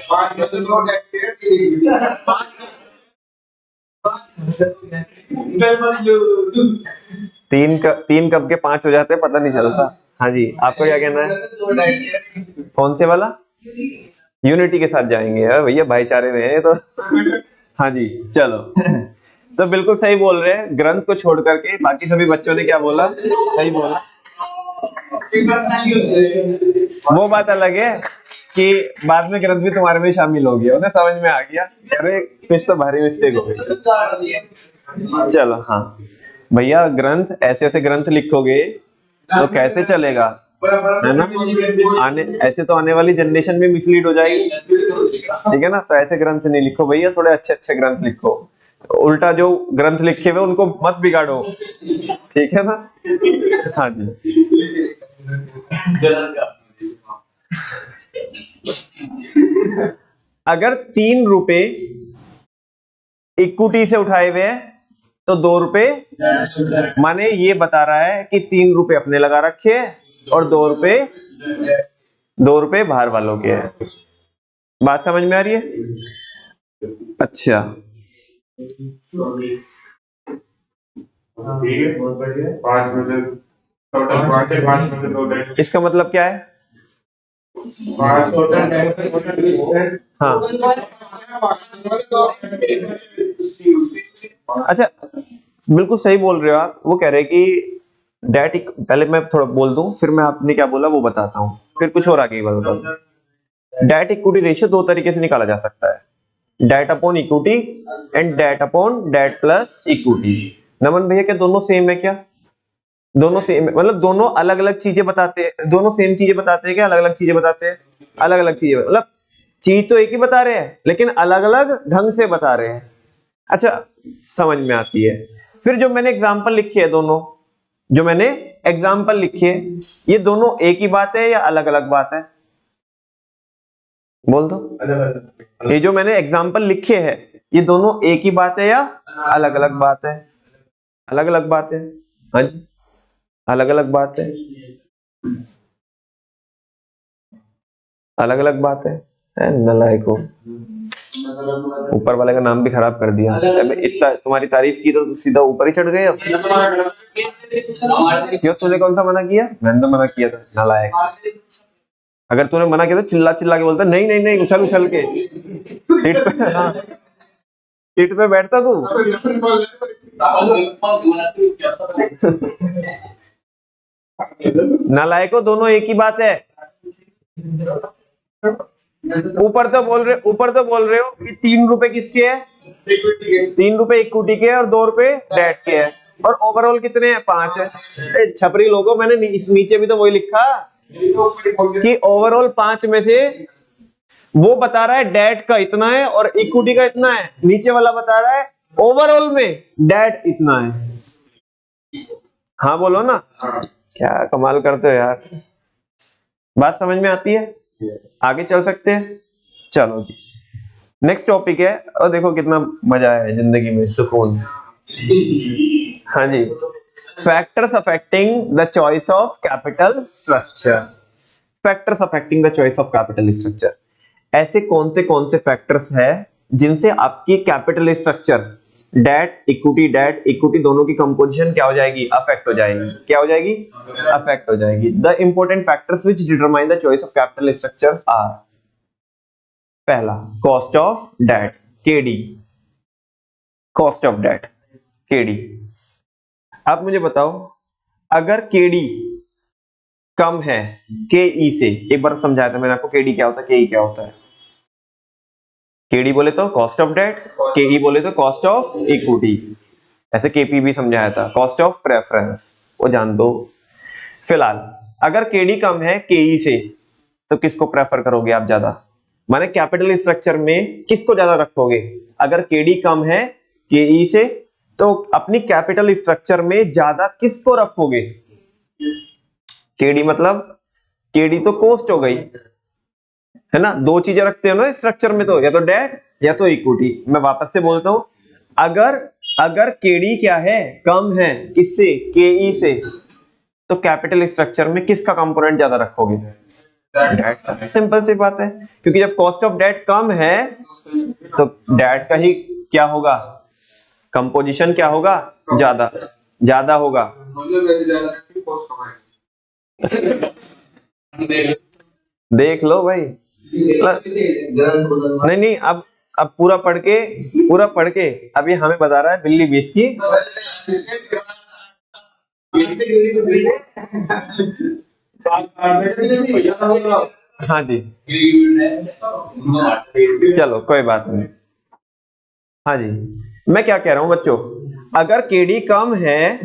तीन कब के 5 हो जाते हैं पता नहीं चलता। हाँ जी, आपको क्या कहना है? कौन से वाला? यूनिटी के साथ जाएंगे यार भैया, भाईचारे में है तो। हाँ जी, चलो। तो बिल्कुल सही बोल रहे हैं, ग्रंथ को छोड़ करके बाकी सभी बच्चों ने क्या बोला, सही बोला। वो बात अलग है कि बाद में ग्रंथ भी तुम्हारे में शामिल हो गया, उन्हें समझ में आ गया, अरे कुछ तो भारी मिस्टेक हो गई। चलो, हाँ भैया, ग्रंथ ऐसे ऐसे ग्रंथ लिखोगे तो कैसे चलेगा, है ना? ऐसे तो आने वाली जनरेशन में मिसलीड हो जाएगी, ठीक है ना? तो ऐसे ग्रंथ नहीं लिखो भैया, थोड़े अच्छे अच्छे ग्रंथ लिखो। उल्टा जो ग्रंथ लिखे हुए उनको मत बिगाड़ो, ठीक है ना? हाँ जी। अगर 3 रुपए इक्विटी से उठाए हुए हैं तो 2 रुपए, माने ये बता रहा है कि 3 रुपए अपने लगा रखे और 2 रुपए बाहर वालों के हैं। बात समझ में आ रही है? अच्छा, इसका मतलब क्या है? हाँ, अच्छा, बिल्कुल सही बोल रहे हो आप। वो कह रहे हैं कि पहले मैं थोड़ा बोल दूं, फिर मैं आपने क्या बोला वो बताता हूँ, फिर कुछ और आगे की बात बताऊं। डेट इक्विटी रेशियो 2 तरीके से निकाला जा सकता है, debt upon equity and debt upon debt plus equity. Naman भैया, क्या दोनों सेम है क्या? दोनों सेम, मतलब दोनों अलग अलग चीजें बताते हैं? दोनों सेम चीजें बताते हैं क्या अलग अलग चीजें बताते हैं? अलग अलग चीजें, मतलब चीज तो एक ही बता रहे हैं लेकिन अलग अलग ढंग से बता रहे हैं। अच्छा, समझ में आती है। फिर जो मैंने एग्जाम्पल लिखे है दोनों, जो मैंने एग्जाम्पल लिखे, ये दोनों एक ही बात है या अलग अलग बात है? बोल दो। ये जो मैंने एग्जाम्पल लिखे हैं, ये दोनों एक ही बात है या अलग अलग बात है? अलग अलग बात है। हाँ जी, अलग अलग बात है, अलग अलग बात है। नालायक हो, ऊपर वाले का नाम भी खराब कर दिया। अबे इतना तुम्हारी तारीफ की तो सीधा ऊपर ही चढ़ गए अब। क्यों, तूने कौन सा मना किया? मैंने तो मना किया था, नालायक। अगर तूने मना किया तो चिल्ला चिल्ला के बोलता नहीं नहीं नहीं, उछल उछल के सीट पे। हाँ, सीट पे बैठता तू। नालायको, दोनों एक ही बात है। ऊपर तो बोल रहे हो कि 3 रुपए किसके है? 3 रुपए इक्विटी के और 2 रुपए डेट के है, और ओवरऑल कितने हैं? 5 है। छपरी लोगों, मैंने नीचे भी तो वही लिखा कि ओवरऑल 5 में से वो बता रहा है डेट का इतना है और इक्विटी का इतना है, नीचे वाला बता रहा है ओवरऑल में डेट इतना है। हाँ बोलो ना, क्या कमाल करते हो यार। बात समझ में आती है? आगे चल सकते हैं, चलो नेक्स्ट टॉपिक है। और देखो कितना मजा है जिंदगी में, सुकून। हाँ जी, factors affecting the choice of capital structure. Factors affecting the choice of capital structure, ऐसे कौन से फैक्टर्स है जिनसे आपकी कैपिटल स्ट्रक्चर, डेट इक्विटी दोनों की कंपोजिशन क्या हो जाएगी? अफेक्ट हो जाएगी। क्या हो जाएगी? अफेक्ट हो जाएगी। The important factors which determine the choice of capital structures are, पहला cost of debt, KD, cost of debt KD. आप मुझे बताओ, अगर केडी कम है केई से, एक बार समझाया था मैंने आपको केडी क्या होता है, केई क्या होता है। केडी बोले तो कॉस्ट ऑफ डेट, केई बोले तो कॉस्ट ऑफ इक्विटी, ऐसे केपी भी समझाया था, कॉस्ट ऑफ प्रेफरेंस, वो जान दो। फिलहाल अगर केडी कम है केई से, तो किसको प्रेफर करोगे आप ज्यादा? माने कैपिटल स्ट्रक्चर में किसको ज्यादा रखोगे? अगर केडी कम है केई से, तो अपनी कैपिटल स्ट्रक्चर में ज्यादा किसको रखोगे? केडी मतलब, केडी तो कॉस्ट हो गई है ना, दो चीजें रखते हो ना स्ट्रक्चर में, तो या तो डेट या तो इक्विटी। मैं वापस से बोलता हूं, अगर केडी क्या है? कम है, किससे? केई से, तो कैपिटल स्ट्रक्चर में किसका कंपोनेंट ज्यादा रखोगे? डेट का। सिंपल सी बात है, क्योंकि जब कॉस्ट ऑफ डेट कम है तो डेट का ही क्या होगा? कंपोजिशन क्या होगा? ज्यादा होगा। देख लो भाई, नहीं नहीं, अब पूरा पढ़ के अब ये हमें बता रहा है बिल्ली बीस की। हाँ जी, चलो कोई बात नहीं। हाँ जी, मैं क्या कह रहा हूं बच्चों, अगर केडी कम है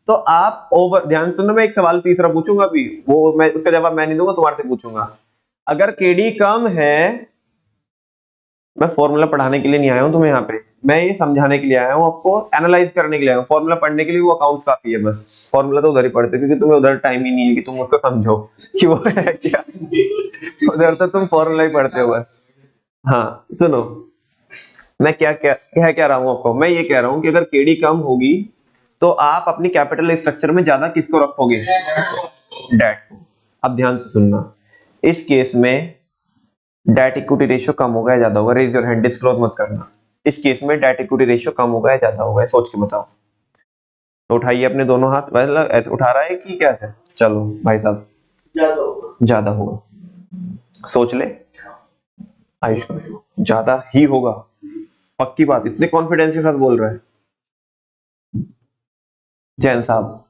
तो आप ओवर, ध्यान सुनो, मैं एक सवाल तीसरा पूछूंगा अभी, वो मैं उसका जवाब मैं नहीं दूंगा, तुम्हारे से पूछूंगा। अगर केडी कम है, मैं फॉर्मूला पढ़ाने के लिए नहीं आया हूं तुम्हें यहाँ पे, मैं ये समझाने के लिए आया हूं, आपको एनालाइज करने के लिए आया हूं। फॉर्मूला पढ़ने के लिए वो अकाउंट्स काफी है, बस फॉर्मूला तो उधर ही पढ़ते हो, क्योंकि तुम्हें उधर टाइम ही नहीं है कि तुम उसको समझो कि वो है क्या। उधर तो तुम फॉर्मूला ही पढ़ते हो बस। हाँ सुनो, मैं क्या कह रहा हूं आपको, मैं ये कह रहा हूं कि अगर केडी कम होगी तो आप अपनी कैपिटल स्ट्रक्चर में ज्यादा किसको रखोगे? डेट को। अब ध्यान से सुनना, इस केस में डेट इक्विटी रेशियो कम होगा या ज्यादा होगा? रेज योर हैंड, डिस्क्लोज मत करना। इस केस में डेट इक्विटी रेशियो कम होगा या ज्यादा होगा, सोच के बताओ। तो उठाइए अपने दोनों हाथ, मतलब ऐसे उठा रहा है कि कैसे? चलो भाई साहब, ज्यादा होगा। सोच ले आयुष, ज्यादा ही होगा, पक्की बात, इतने कॉन्फिडेंस के साथ बोल रहा है जैन साहब?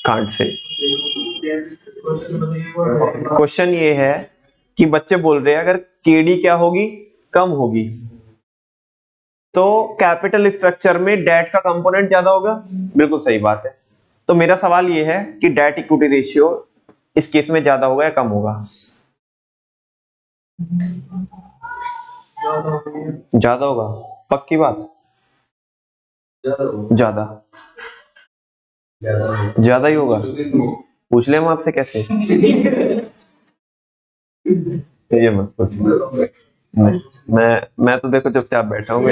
Can't say. क्वेश्चन ये है कि बच्चे बोल रहे हैं अगर केडी क्या होगी? कम होगी, तो कैपिटल स्ट्रक्चर में डेट का कंपोनेंट ज्यादा होगा। बिल्कुल सही बात है। तो मेरा सवाल ये है कि डेट इक्विटी रेशियो इस केस में ज्यादा होगा या कम होगा? ज्यादा होगा, पक्की बात? ज्यादा ही होगा। पूछ ले हम आपसे कैसे? ये मत पूछ। मैं तो देखो चुपचाप बैठा हूँ।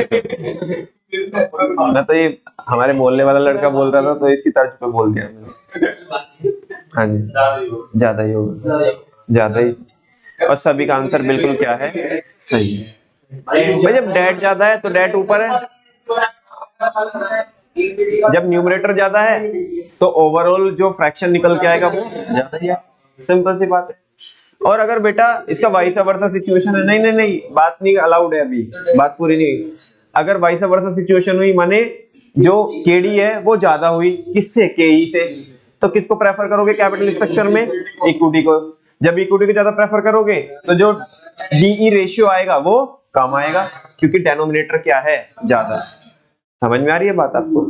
मैं तो ये हमारे मोहल्ले वाला लड़का बोल रहा था तो इसकी तर्ज पे बोल दिया मैंने। हाँ जी, ज्यादा ही होगा, ज्यादा ही। और सभी का आंसर बिल्कुल क्या है, सही है। भाई जब डेट ज्यादा है तो डेट ऊपर है, जब न्यूमरेटर ज्यादा है तो ओवरऑल जो फ्रैक्शन निकल के आएगा वो ज्यादा ही है। सिंपल सी बात है। और अगर बेटा इसका वाइस वर्सा सिचुएशन है, नहीं नहीं नहीं, बात नहीं अलाउड है अभी, बात पूरी नहीं। अगर वाइस वर्सा सिचुएशन हुई माने जो केडी है वो ज्यादा हुई किससे, केई से, तो किसको प्रेफर करोगे कैपिटल स्ट्रक्चर में, इक्विटी को। जब इक्विटी को ज्यादा प्रेफर करोगे तो जो डीई रेशियो आएगा वो कम आएगा, क्योंकि डेनोमिनेटर क्या है, ज्यादा। समझ में आ रही है बात आपको?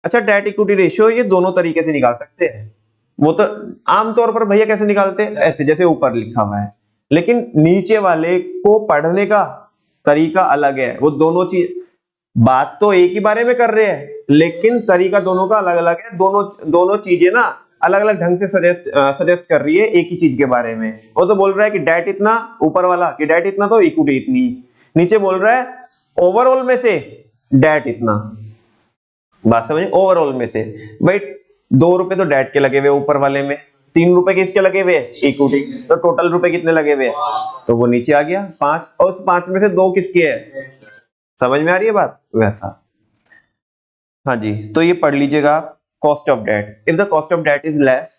अच्छा, डेट इक्विटी रेशियो ये दोनों तरीके से निकाल सकते हैं। वो तो आमतौर पर भैया कैसे निकालते हैं, ऐसे जैसे ऊपर लिखा हुआ है, लेकिन नीचे वाले को पढ़ने का तरीका अलग है। वो दोनों चीज, बात तो एक ही बारे में कर रहे हैं लेकिन तरीका दोनों का अलग अलग है। दोनों चीजें ना अलग अलग ढंग से सजेस्ट कर रही है एक ही चीज के बारे में। वो तो बोल रहा है कि डेट इतना, ऊपर वाला कि डेट इतना तो इक्विटी इतनी, नीचे बोल रहा है ओवरऑल में से डेट इतना। बात समझे, ओवरऑल में से। भाई 2 रुपए तो डेट के लगे हुए ऊपर वाले में, 3 रुपए किसके लगे हुए, इक्विटी, तो टोटल रुपए कितने लगे हुए, तो वो नीचे आ गया 5, और उस 5 में से 2 किसके है। समझ में आ रही है बात, वैसा। हाँ जी, तो ये पढ़ लीजिएगा आप, cost of debt. If the cost of debt is less,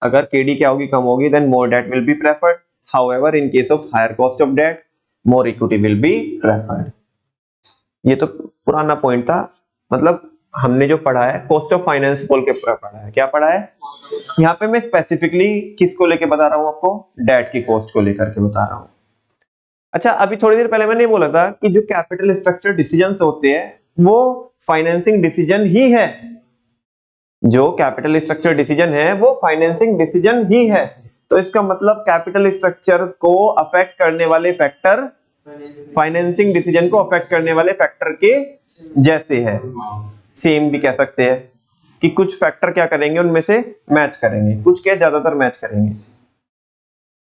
अगर केडी क्या होगी, कम होगी, then more debt will be preferred. However in case of higher cost of debt more equity will be preferred. ये तो पुराना पॉइंट था, मतलब हमने जो पढ़ा है कॉस्ट ऑफ फाइनेंस बोल के पढ़ा है। क्या पढ़ा है यहाँ पे, मैं स्पेसिफिकली किसको लेके बता रहा हूँ आपको, डेट की कॉस्ट को लेकर के बता रहा हूँ। अच्छा, अभी थोड़ी देर पहले मैंने बोला था कि जो कैपिटल स्ट्रक्चर डिसीजंस होते हैं वो फाइनेंसिंग डिसीजन ही है। जो कैपिटल स्ट्रक्चर डिसीजन है वो फाइनेंसिंग डिसीजन ही है। तो इसका मतलब कैपिटल स्ट्रक्चर को अफेक्ट करने वाले फैक्टर फाइनेंसिंग डिसीजन को अफेक्ट करने वाले फैक्टर के जैसे है। सेम भी कह सकते हैं कि कुछ फैक्टर क्या करेंगे, उनमें से मैच करेंगे, कुछ क्या ज्यादातर मैच करेंगे।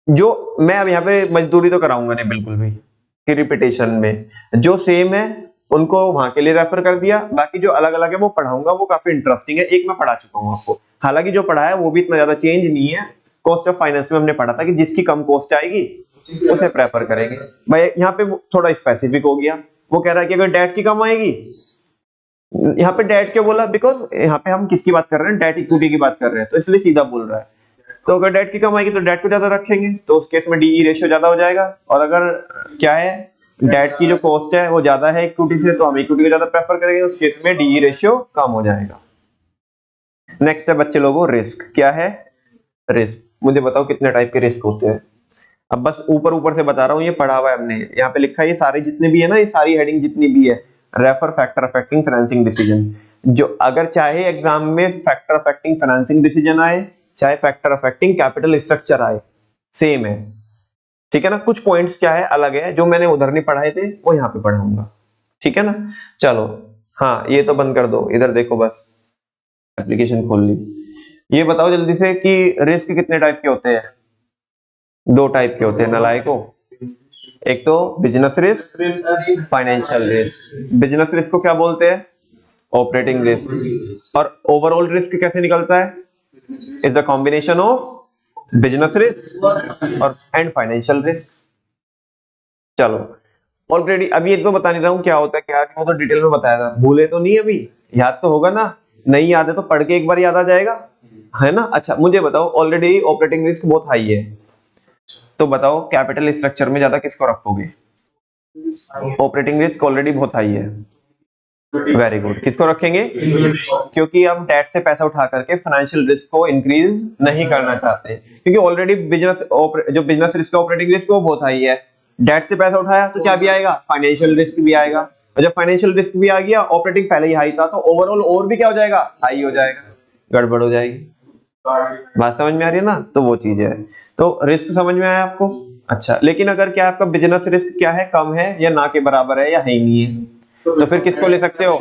जो मैं अब यहाँ पे मजदूरी तो कराऊंगा नहीं बिल्कुल भी कि रिपीटेशन में, जो सेम है उनको वहां के लिए रेफर कर दिया, बाकी जो अलग अलग है वो पढ़ाऊंगा, वो काफी इंटरेस्टिंग है। एक मैं पढ़ा चुका हूँ आपको, हालांकि जो पढ़ा है वो भी इतना ज्यादा चेंज नहीं है। कॉस्ट ऑफ फाइनेंस में हमने पढ़ा था कि जिसकी कम कॉस्ट आएगी उसे प्रेफर करेंगे। भाई यहाँ पे थोड़ा स्पेसिफिक हो गया, वो कह रहा है कि अगर डेट की कम आएगी, यहाँ पे डेट क्यों बोला, बिकॉज यहाँ पे हम किसकी बात कर रहे हैं, डेट इक्विटी की बात कर रहे हैं, तो इसलिए सीधा बोल रहा है। तो अगर डेट की कम आएगी तो डेट को ज्यादा रखेंगे, तो उस केस में डीई रेशियो ज्यादा हो जाएगा। और अगर क्या है, डेट की जो कॉस्ट है वो ज्यादा है इक्विटी से, तो हम इक्विटी को ज्यादा प्रेफर करेंगे, उस केस में डीई रेशियो कम हो जाएगा। नेक्स्ट है बच्चे लोगों, रिस्क। क्या है, रिस्क। मुझे बताओ कितने टाइप के रिस्क होते हैं। अब बस ऊपर ऊपर से बता रहा हूँ, ये पढ़ा हुआ है हमने, यहाँ पे लिखा है, ये सारे जितने भी है ना, ये सारी हेडिंग जितनी भी है, refer factor affecting financing decision. जो अगर चाहे एग्जाम में फैक्टर अफेक्टिंग फाइनेंसिंग डिसीजन आए, चाहे फैक्टर अफेक्टिंग कैपिटल स्ट्रक्चर आए, सेम है। ठीक है ना, कुछ पॉइंट्स क्या है अलग है, जो मैंने उधर नहीं पढ़ाए थे वो यहाँ पे पढ़ाऊंगा। ठीक है ना, चलो। हाँ, ये तो बंद कर दो, इधर देखो, बस एप्लीकेशन खोल ली। ये बताओ जल्दी से कि रिस्क कितने टाइप के होते हैं। 2 टाइप के होते हैं नालायकों, एक तो business risk, financial risk. Business risk को क्या बोलते हैं, ऑपरेटिंग रिस्क। और ओवरऑल रिस्क कैसे निकलता है, is the combination of business risk और एंड फाइनेंशियल रिस्क। चलो, ऑलरेडी अभी ये तो बता नहीं रहा हूं क्या होता है, क्या वो तो डिटेल में बताया था, भूले तो नहीं, अभी याद तो होगा ना, नहीं याद है तो पढ़ के एक बार याद आ जाएगा, है ना। अच्छा, मुझे बताओ, ऑलरेडी ऑपरेटिंग रिस्क बहुत हाई है, तो बताओ कैपिटल स्ट्रक्चर में ज्यादा किसको रखोगे, ऑपरेटिंग रिस्क ऑलरेडी बहुत हाई है, वेरी गुड, किसको रखेंगे, क्योंकि हम डेट से पैसा उठा करके फाइनेंशियल रिस्क को इंक्रीज नहीं करना चाहते, क्योंकि ऑलरेडी जो बिजनेस रिस्क ऑपरेटिंग रिस्क वो बहुत हाई है। डेट से पैसा उठाया तो क्या भी आएगा, फाइनेंशियल रिस्क भी आएगा, और जब फाइनेंशियल रिस्क भी आ गया, ऑपरेटिंग पहले ही हाई था, तो ओवरऑल और भी क्या हो जाएगा, हाई हो जाएगा, गड़बड़ हो जाएगी। बात समझ में आ रही है ना, तो वो चीज है। तो रिस्क समझ में आया आपको। अच्छा, लेकिन अगर क्या आपका बिजनेस रिस्क क्या है, कम है या ना के बराबर है या है ही नहीं है, तो फिर किसको ले सकते हो,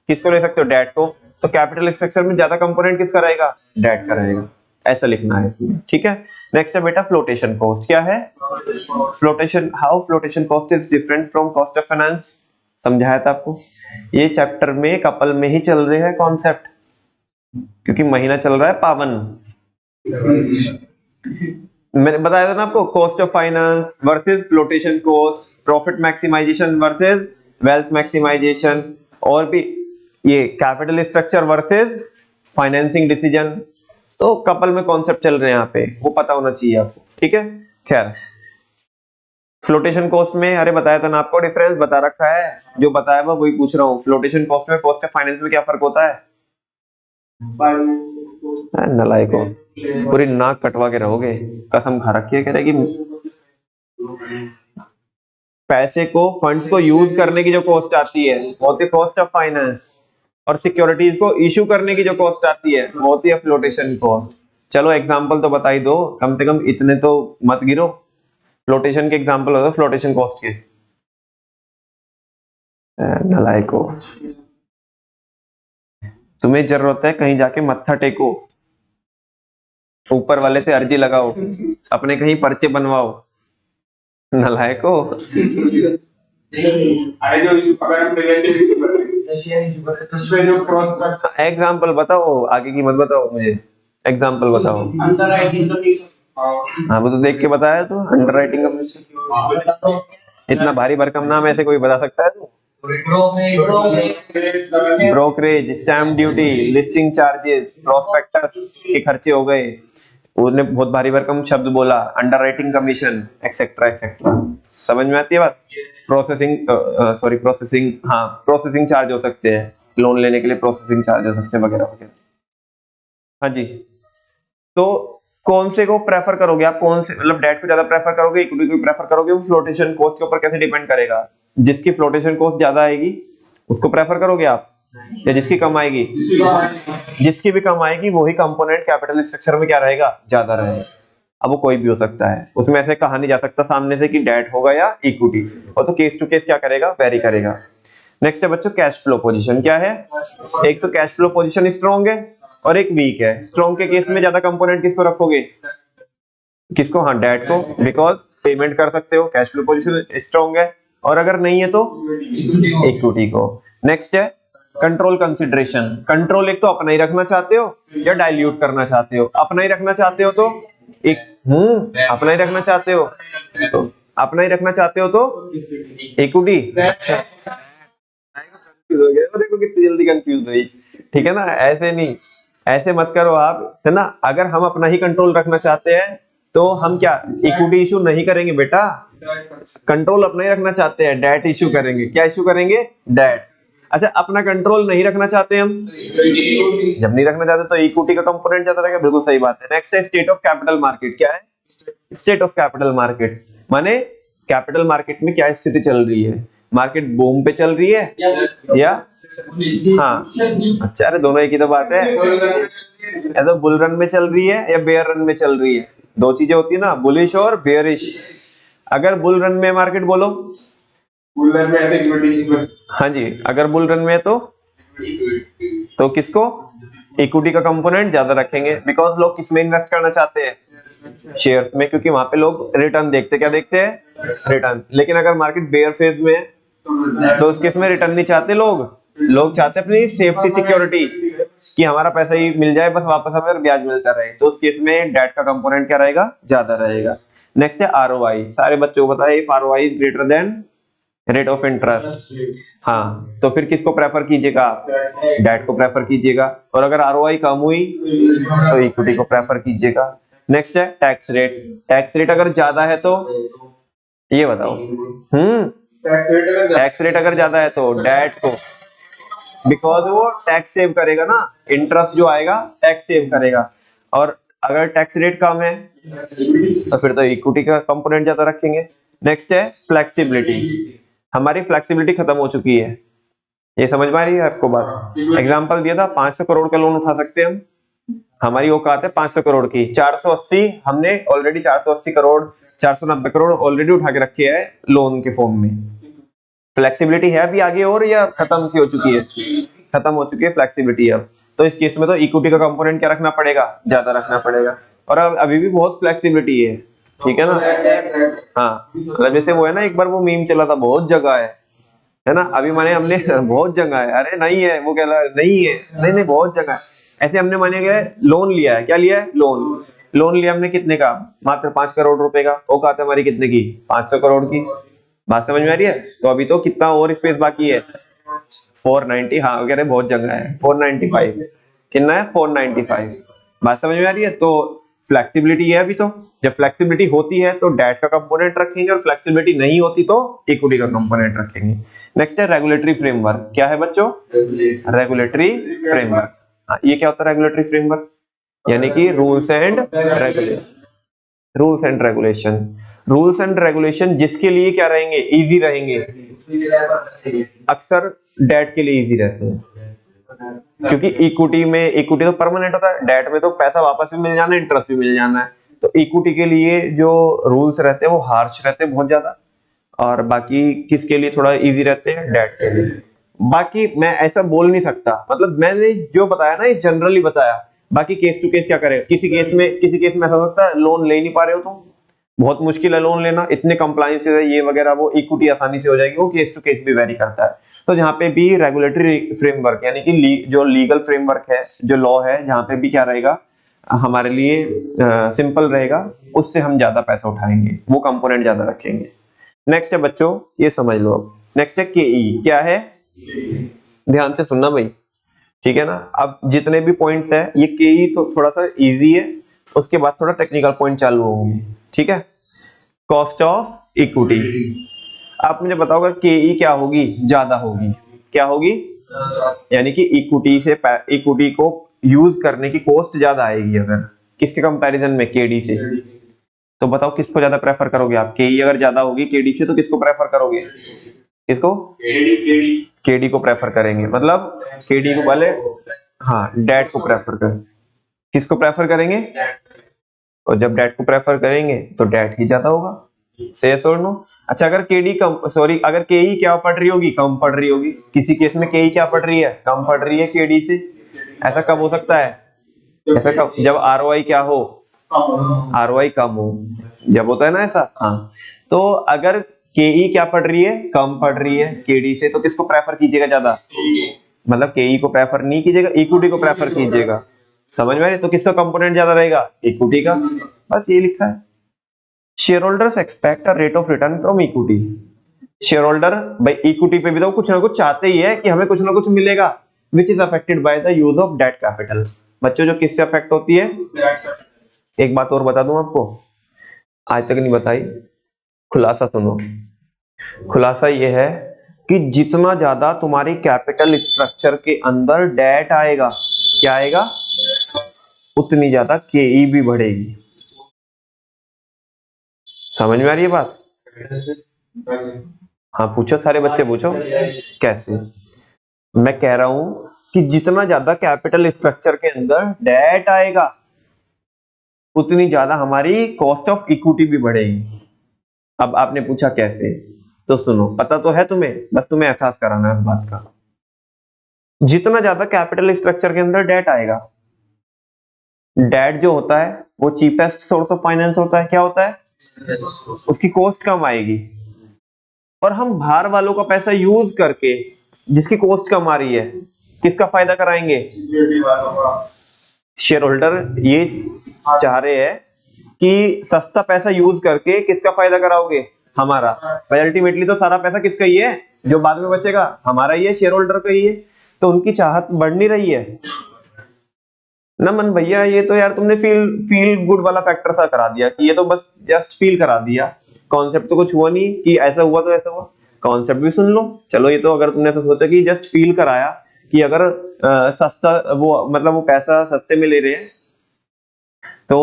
किसको ले सकते हो, डेट को। तो कैपिटल स्ट्रक्चर में ज्यादा कंपोनेंट किसका रहेगा, डेट का रहेगा, ऐसा लिखना है इसमें। ठीक है, नेक्स्ट है बेटा फ्लोटेशन कॉस्ट। क्या है flotation, how flotation cost is different from cost of finance. समझाया था आपको। ये चैप्टर में कपल में ही चल रहे हैं कॉन्सेप्ट, क्योंकि महीना चल रहा है पावन। मैंने बताया था ना आपको, cost of finance versus flotation cost, profit maximisation versus wealth maximisation, और भी ये capital structure versus financing decision. तो कपल में कॉन्सेप्ट चल रहे हैं यहाँ पे, वो पता होना चाहिए आपको, ठीक है। खैर, फ्लोटेशन कॉस्ट में अरे बताया था ना आपको, डिफरेंस बता रखा है, जो बताया हुआ वही पूछ रहा हूँ। फ्लोटेशन कॉस्ट में कॉस्ट ऑफ फाइनेंस में क्या फर्क होता है? नलायको, पूरी नाक कटवा के रहोगे, कसम खा रखी है। कह रहे कि पैसे को, फंड्स को यूज करने की जो कॉस्ट आती है वो होती है कॉस्ट ऑफ फाइनेंस, और सिक्योरिटीज को इशू करने की जो कॉस्ट आती है वो होती है फ्लोटेशन कॉस्ट। चलो एग्जांपल तो बता ही दो, कम से कम इतने तो मत गिरो। फ्लोटेशन के एग्जांपल होता है फ्लोटेशन कॉस्ट के। नलायको, तुम्हें जरूरत है कहीं जाके मत्था टेको, ऊपर वाले से अर्जी लगाओ, अपने कहीं पर्चे बनवाओ। नलायको, एग्जाम्पल बताओ, आगे की मत बताओ मुझे, एग्जाम्पल बताओ। हाँ वो तो देख के बताया तो, अंडर राइटिंग का इतना भारी भरकम नाम ऐसे कोई बता सकता है? तो brokerage, stamp duty, listing charges, prospectus के खर्चे हो गए, उसने बहुत भारी भरकम शब्द बोला, under writing commission, etcetera etcetera. समझ में आती है बात? प्रोसेसिंग, हाँ प्रोसेसिंग चार्ज हो सकते हैं, लोन लेने के लिए प्रोसेसिंग चार्ज हो सकते हैं वगैरह वगैरह। हाँ जी, तो कौन से को प्रेफर करोगे आप? कौन से मतलब डेट को ज्यादा प्रेफर करोगे, इक्विटी को प्रेफर करोगे? वो फ्लोटेशन कॉस्ट के ऊपर कैसे डिपेंड करेगा? जिसकी फ्लोटेशन कॉस्ट ज्यादा आएगी उसको प्रेफर करोगे आप, या जिसकी कम आएगी? जिसकी भी कम आएगी वही कंपोनेंट कैपिटल स्ट्रक्चर में क्या रहेगा? ज्यादा रहेगा। अब वो कोई भी हो सकता है, उसमें ऐसे कहा नहीं जा सकता सामने से कि डेट होगा या इक्विटी, और तो केस टू केस क्या करेगा? वेरी करेगा। नेक्स्ट है बच्चों कैश फ्लो पोजीशन। क्या है? एक तो कैश फ्लो पोजीशन स्ट्रॉन्ग है और एक वीक है। स्ट्रॉन्ग के केस में ज्यादा कंपोनेंट किसको रखोगे? किसको? हाँ डेट को, बिकॉज पेमेंट कर सकते हो, कैश फ्लो पोजीशन स्ट्रॉन्ग है। और अगर नहीं है तो इक्विटी को। नेक्स्ट है कंट्रोल कंसिडरेशन। कंट्रोल एक तो अपना ही रखना चाहते हो या डाइल्यूट करना चाहते हो? अपना ही रखना चाहते हो तो अपना ही रखना चाहते हो तो अपना ही रखना चाहते हो तो इक्विटी। अच्छा, कंफ्यूज हो गया, देखो कितनी जल्दी कंफ्यूज हुई। ठीक है ना, ऐसे नहीं, ऐसे मत करो आप, है ना। अगर हम अपना ही कंट्रोल रखना चाहते हैं तो हम क्या इक्विटी इशू नहीं करेंगे बेटा, कंट्रोल अपना ही रखना चाहते हैं, डेट इशू करेंगे। क्या इशू करेंगे? डेट। अच्छा, अपना कंट्रोल नहीं रखना चाहते हम, जब नहीं रखना चाहते तो इक्विटी का कंपोनेंट ज्यादा रहेगा। बिल्कुल सही बात है। नेक्स्ट है स्टेट ऑफ कैपिटल मार्केट। क्या है स्टेट ऑफ कैपिटल मार्केट? माने कैपिटल मार्केट में क्या स्थिति चल रही है? मार्केट बूम पे चल रही है या हाँ अच्छा, अरे दोनों एक ही तो बात है। या तो बुल रन में चल रही है या बेयर रन में चल रही है, दो चीजें होती है ना, बुलिश और बेयरिश। अगर बुल रन में मार्केट, बोलो बुल रन में है तो हाँ जी, अगर बुल रन में है तो किसको? इक्विटी का कंपोनेंट ज्यादा रखेंगे, बिकॉज लोग किसमें इन्वेस्ट करना चाहते हैं? शेयर्स में, क्योंकि वहां पे लोग रिटर्न देखते, क्या देखते हैं? रिटर्न। लेकिन अगर मार्केट बेयर फेज में है तो उस केस में रिटर्न नहीं चाहते लोग चाहते अपनी सेफ्टी सिक्योरिटी, कि हमारा पैसा ही मिल जाए बस, वापस हमें ब्याज मिलता रहे। तो उस केस में डेट का कंपोनेंट क्या रहेगा? ज्यादा रहेगा। नेक्स्ट है आरओआई। सारे बच्चों को पता है, if ROI is greater than rate of interest, हाँ तो फिर किसको प्रेफर कीजिएगा? डेट को प्रेफर कीजिएगा। और अगर आरओआई कम हुई तो इक्विटी को प्रेफर कीजिएगा। नेक्स्ट है टैक्स रेट। टैक्स रेट अगर ज्यादा है तो ये बताओ, टैक्स रेट अगर ज्यादा है तो डेट को, बिकॉज वो टैक्स सेव करेगा ना, इंटरेस्ट जो आएगा टैक्स सेव करेगा। और अगर टैक्स रेट कम है तो फिर तो इक्विटी का कंपोनेंट ज्यादा रखेंगे। नेक्स्ट है फ्लेक्सिबिलिटी। हमारी फ्लेक्सिबिलिटी खत्म हो चुकी है, ये समझ में आ रही है आपको बात? एग्जांपल दिया था 500 करोड़ का लोन उठा सकते हैं हम, हमारी औकात है 500 करोड़ की। 480 हमने ऑलरेडी 480 करोड़ 490 करोड़ ऑलरेडी उठा के रखे हैं लोन के फॉर्म में। फ्लेक्सिबिलिटी है अभी आगे और, या खत्म सी हो चुकी है? खत्म हो चुकी है फ्लेक्सिबिलिटी अब। तो इस केस में तो इक्विटी का कंपोनेंट क्या रखना पड़ेगा? ज्यादा रखना पड़ेगा। और अब अभी भी बहुत फ्लेक्सिबिलिटी है, ठीक है ना। हाँ मतलब जैसे वो है ना, एक बार वो मीम चला था, बहुत जगह है, है ना। अभी माने हमने बहुत जगह है, अरे नहीं है, वो कह रहा है नहीं है, नहीं नहीं बहुत जगह है। ऐसे हमने माने गए लोन लिया है, क्या लिया है, लोन। लोन लिया हमने कितने का, मात्र 5 करोड़ रुपए का। औकात है हमारी कितने की, 500 करोड़ की। बात समझ में आ रही है। तो अभी तो कितना और स्पेस बाकी है, 490, हाँ कह रहे बहुत जगह है, 495। कितना है, 495। बात समझ में आ रही है। तो फ्लेक्सिबिलिटी है अभी तो। जब फ्लेक्सिबिलिटी होती है तो डेट का कंपोनेंट रखेंगे, और फ्लेक्सिबिलिटी नहीं होती तो इक्विटी का कंपोनेंट रखेंगे। नेक्स्ट है रेगुलेटरी फ्रेमवर्क। क्या है बच्चों, रेगुलेटरी फ्रेमवर्क। हाँ, ये क्या होता है रेगुलेटरी फ्रेमवर्क, यानी कि rules and regulation. Rules and regulation, rules and regulation जिसके लिए क्या रहेंगे, इजी रहेंगे। अक्सर डेट के लिए इजी रहते हैं, क्योंकि इक्विटी तो परमानेंट होता है, डेट में तो पैसा वापस भी मिल जाना है, इंटरेस्ट भी मिल जाना है। तो इक्विटी के लिए जो रूल्स रहते हैं वो हार्श रहते हैं बहुत ज्यादा, और बाकी किसके लिए थोड़ा इजी रहते हैं, डेट के लिए। बाकी मैं ऐसा बोल नहीं सकता, मतलब मैंने जो बताया ना ये जनरली बताया। बाकी केस टू केस क्या करेगा, किसी केस में ऐसा हो सकता है लोन ले नहीं पा रहे हो तुम, बहुत मुश्किल है लोन लेना, इतने कंप्लायंस है ये वगैरह, वो इक्विटी आसानी से हो जाएगी, वो केस टू केस भी वेरी करता है। तो जहाँ पे भी रेगुलेटरी फ्रेमवर्क यानी कि जो लीगल फ्रेमवर्क है, जो लॉ है, जहाँ पे भी क्या रहेगा हमारे लिए सिंपल रहेगा, उससे हम ज्यादा पैसा उठाएंगे, वो कंपोनेंट ज्यादा रखेंगे। नेक्स्ट है बच्चों, ये समझ लो अब। नेक्स्ट है केई। क्या है, ध्यान से सुनना भाई, ठीक है ना। अब जितने भी पॉइंट्स है ये केई तो थोड़ा सा इजी है, उसके बाद थोड़ा टेक्निकल पॉइंट चालू होंगे, ठीक है। Cost of equity. आप मुझे बताओ अगर केई क्या होगी, ज्यादा होगी, क्या होगी, यानी कि इक्विटी को यूज करने की कॉस्ट ज्यादा आएगी अगर, किसके कंपैरिजन में, केडी से। तो बताओ किसको ज्यादा प्रेफर करोगे आप, केई अगर ज्यादा होगी केडी से तो किसको प्रेफर करोगे, किसको, केडी को प्रेफर करेंगे, मतलब केडी को वाले, हाँ डेट को प्रेफर कर, किसको प्रेफर करेंगे, और जब डेट को प्रेफर करेंगे तो डेट ही ज्यादा होगा, से और नो। अच्छा अगर केडी कम, सॉरी अगर केई क्या पढ़ रही होगी, कम पढ़ रही होगी, किसी केस में केई क्या पढ़ रही है, कम पढ़ रही है केडी से, ऐसा कब हो सकता है, ऐसा कब, जब आरओआई क्या हो, आरओआई कम हो, जब होता है ना ऐसा। हाँ, तो अगर केई क्या पढ़ रही है, कम पढ़ रही है केडी से, तो किसको प्रेफर कीजिएगा ज्यादा, मतलब केई को प्रेफर नहीं कीजिएगा, इक्विटी को प्रेफर कीजिएगा। समझ में आ रही, तो किसका कंपोनेंट ज्यादा रहेगा, इक्विटी का। बस ये लिखा है। Share holders expect a rate of return from equity. Share holder भाई इक्विटी पे भी तो कुछ ना कुछ चाहते ही है कि हमें कुछ ना कुछ मिलेगा, which is affected by the use of debt capital. बच्चों जो किससे अफेक्ट होती है, एक बात और बता दूं आपको, आज तक नहीं बताई, खुलासा सुनो। खुलासा ये है कि जितना ज्यादा तुम्हारी कैपिटल स्ट्रक्चर के अंदर डेट आएगा, क्या आएगा, उतनी ज्यादा केई भी बढ़ेगी। समझ में आ रही है बात, हाँ पूछो सारे बच्चे पूछो, कैसे। मैं कह रहा हूं कि जितना ज्यादा कैपिटल स्ट्रक्चर के अंदर डेट आएगा, उतनी ज्यादा हमारी कॉस्ट ऑफ इक्विटी भी बढ़ेगी। अब आपने पूछा कैसे, तो सुनो, पता तो है तुम्हें, बस तुम्हें एहसास कराना है इस बात का। जितना ज्यादा कैपिटल स्ट्रक्चर के अंदर डेट आएगा, डेट जो होता है वो चीपेस्ट सोर्स ऑफ फाइनेंस होता है, क्या होता है, उसकी कॉस्ट कम आएगी, और हम बाहर वालों का पैसा यूज करके जिसकी कॉस्ट कम आ रही है, किसका फायदा कराएंगे, शेयर होल्डर ये चाह रहे हैं कि सस्ता पैसा यूज करके किसका फायदा कराओगे, हमारा। भाई अल्टीमेटली तो सारा पैसा किसका ही है, जो बाद में बचेगा हमारा ही है, शेयर होल्डर का ही है। तो उनकी चाहत बढ़ नहीं रही है ना। मन भैया ये तो यार तुमने फील फील गुड वाला फैक्टर सा करा दिया, कि ये तो बस जस्ट फील करा दिया, कॉन्सेप्ट तो कुछ हुआ नहीं कि ऐसा हुआ तो ऐसा हुआ, कॉन्सेप्ट भी सुन लो। चलो ये तो अगर तुमने ऐसा सोचा कि जस्ट फील कराया कि अगर सस्ता वो मतलब वो पैसा सस्ते में ले रहे हैं तो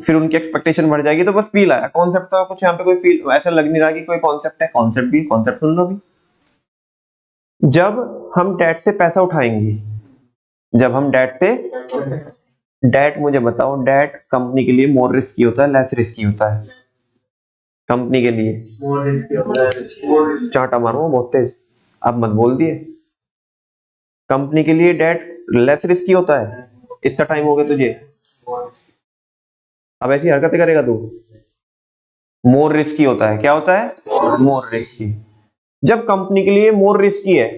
फिर उनकी एक्सपेक्टेशन बढ़ जाएगी, तो बस फील आया, कॉन्सेप्ट तो कुछ यहाँ पे कोई फील ऐसा लग नहीं रहा कि कोई कॉन्सेप्ट है। कॉन्सेप्ट भी, कॉन्सेप्ट सुन लो भी। जब हम डेट से पैसा उठाएंगे, जब हम डेट से, डेट मुझे बताओ, डेट कंपनी के लिए मोर रिस्की होता है, लेस रिस्की होता है, कंपनी के लिए चाटा मारो बहुत तेज, अब मत बोल दिए, कंपनी के लिए डेट लेस रिस्की होता है, इतना टाइम हो गया तुझे, अब ऐसी हरकतें करेगा तू, मोर रिस्की होता है, क्या होता है, मोर रिस्की। जब कंपनी के लिए मोर रिस्की है,